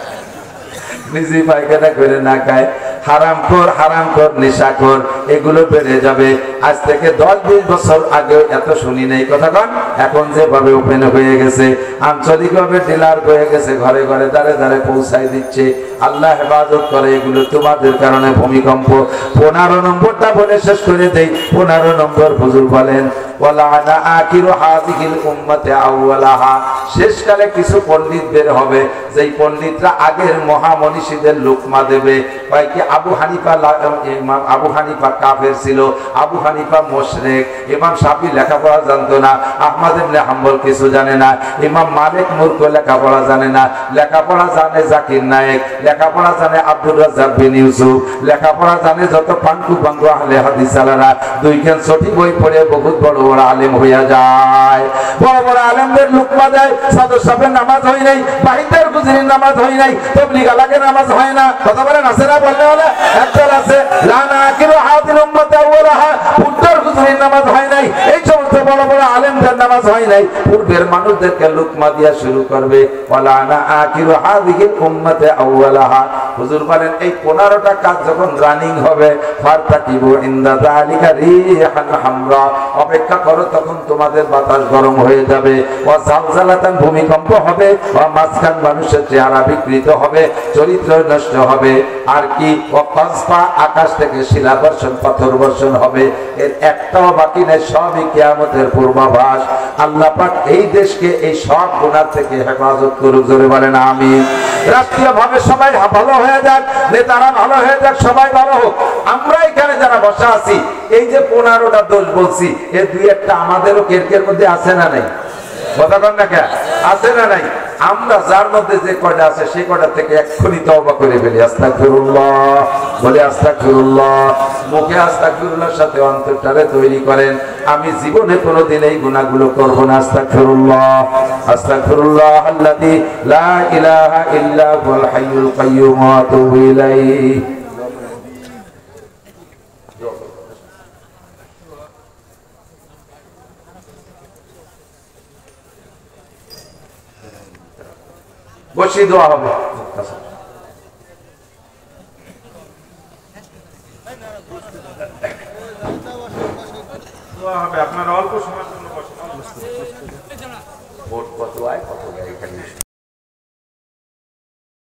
নিজে পায়খানা করে না খায়, হারামখোর নেশাখোর, এগুলো বেড়ে যাবে। আজ থেকে 10-20 বছর আগে এত শুনি নাই কথা কন। এখন যেভাবে ওপেন হয়ে গেছে, আঞ্চলিকভাবে ডিলার হয়ে গেছে, ঘরে ঘরে দাঁড়ে দাঁড়ে পৌঁছায় দিচ্ছে। আল্লাহ হেফাজত করে। এগুলো তোমাদের কারণে ভূমিকম্প। 15 নম্বরটা বলে শেষ করে দেই। 15 নম্বর হুজুর বলেন শেষকালে কিছু পণ্ডিত বের হবে, যেই পণ্ডিতরা আগের মহামনীষীদের লোকমা দেবে। কি আবু হানিফা কাফের ছিল, আবু হানিফা মুশরিক, ইমাম শাফি লেখাপড়া জানতো না, আহমদ ইবনে হাম্বল কিছু জানে না, ইমাম মালিক মূর্খ লেখাপড়া জানে না, লেখাপড়া জানে জাকির নায়েক, লেখাপড়া জানে আব্দুর রাজ্জাক বিন ইউসুফ, লেখাপড়া জানে যত পাঙ্কু পাঙ্কু আহলে হাদিস আলারা, দুইখান ছটি বই পড়ে বহুত বড় বড় আলেম হইয়া যায়। বড় বড় আলেমদের লোকমা দেয়। সাদর সাহেবের নামাজ হয় নাই, বাহিদের গুজরির নামাজ হয় নাই, তবলিগ আলাকের নামাজ হয় না। কথা বলেন আছে না? বললে হলে একদল আছে লানা আকিরু হাদিল উম্মত আউয়ালাহা, উত্তর গুজরির নামাজ হয় নাই। এই সমস্ত বড় বড় আলেমদের নামাজ হয় নাই। পূর্বের মানুষদেরকে লোকমা দিয়া শুরু করবে। ওয়ালানা আকিরু হাদিল উম্মত আউয়ালাহা। হুজুর বলেন এই 15টা কাজ যখন রানিং হবে, ফারতাকিবু ইনদা যালিকা রিহান হামরা, অপেক্ষা করো, তখন তোমাদের বাতাস গরম হয়ে যাবে। ওয়া জালজালাতান, ভূমিকম্প হবে। ওয়া মাসকান, মানুষের চেহারা বিকৃত হবে, চরিত্র নষ্ট হবে। আর কি? ওয়া কাসফা, আকাশ থেকে শিলা বর্ষণ, পাথর বর্ষণ হবে। এর একটাও বাকি নেই, সবই কিয়ামতের পূর্বাভাস। আল্লাহ পাক এই দেশকে এই সব গুনাহ থেকে হেফাজত করুক। জোরে বলেন আমিন। রাষ্ট্রীয়ভাবে সবাই ভালো হয়ে যাক, নেতারা ভালো হয়ে যাক, সবাই ভালো হোক। আমরা এখানে যারা বসা আছি, এই যে 15টা দোষ বলছি, এর 2-1টা আমাদেরও কেরকের মধ্যে আছে না নাই? কথা কন না কে? আছে না নাই? আমরা যার মধ্যে যে কয়টা আছে সেই কয়টা থেকে এক্ষুনি তওবা করে ফেলি। আস্তাগফিরুল্লাহ বলে, আস্তাগফিরুল্লাহ। মুখে আস্তাগফিরুল্লাহর সাথে অন্তরটারে তৈরি করেন, আমি জীবনে কোনোদিন এই গুনাহগুলো করব না। আস্তাগফিরুল্লাহ, আস্তাগফিরুল্লাহ আল্লাযী লা ইলাহা ইল্লা হুয়াল হাইয়ুল কাইয়্যুম ওয়া আতুবু ইলাইহি। বসি দোয়া হবে। আপনারা অল্প সময়ের জন্য বসেন। ভোট কত আয় কত গাড়ি খালি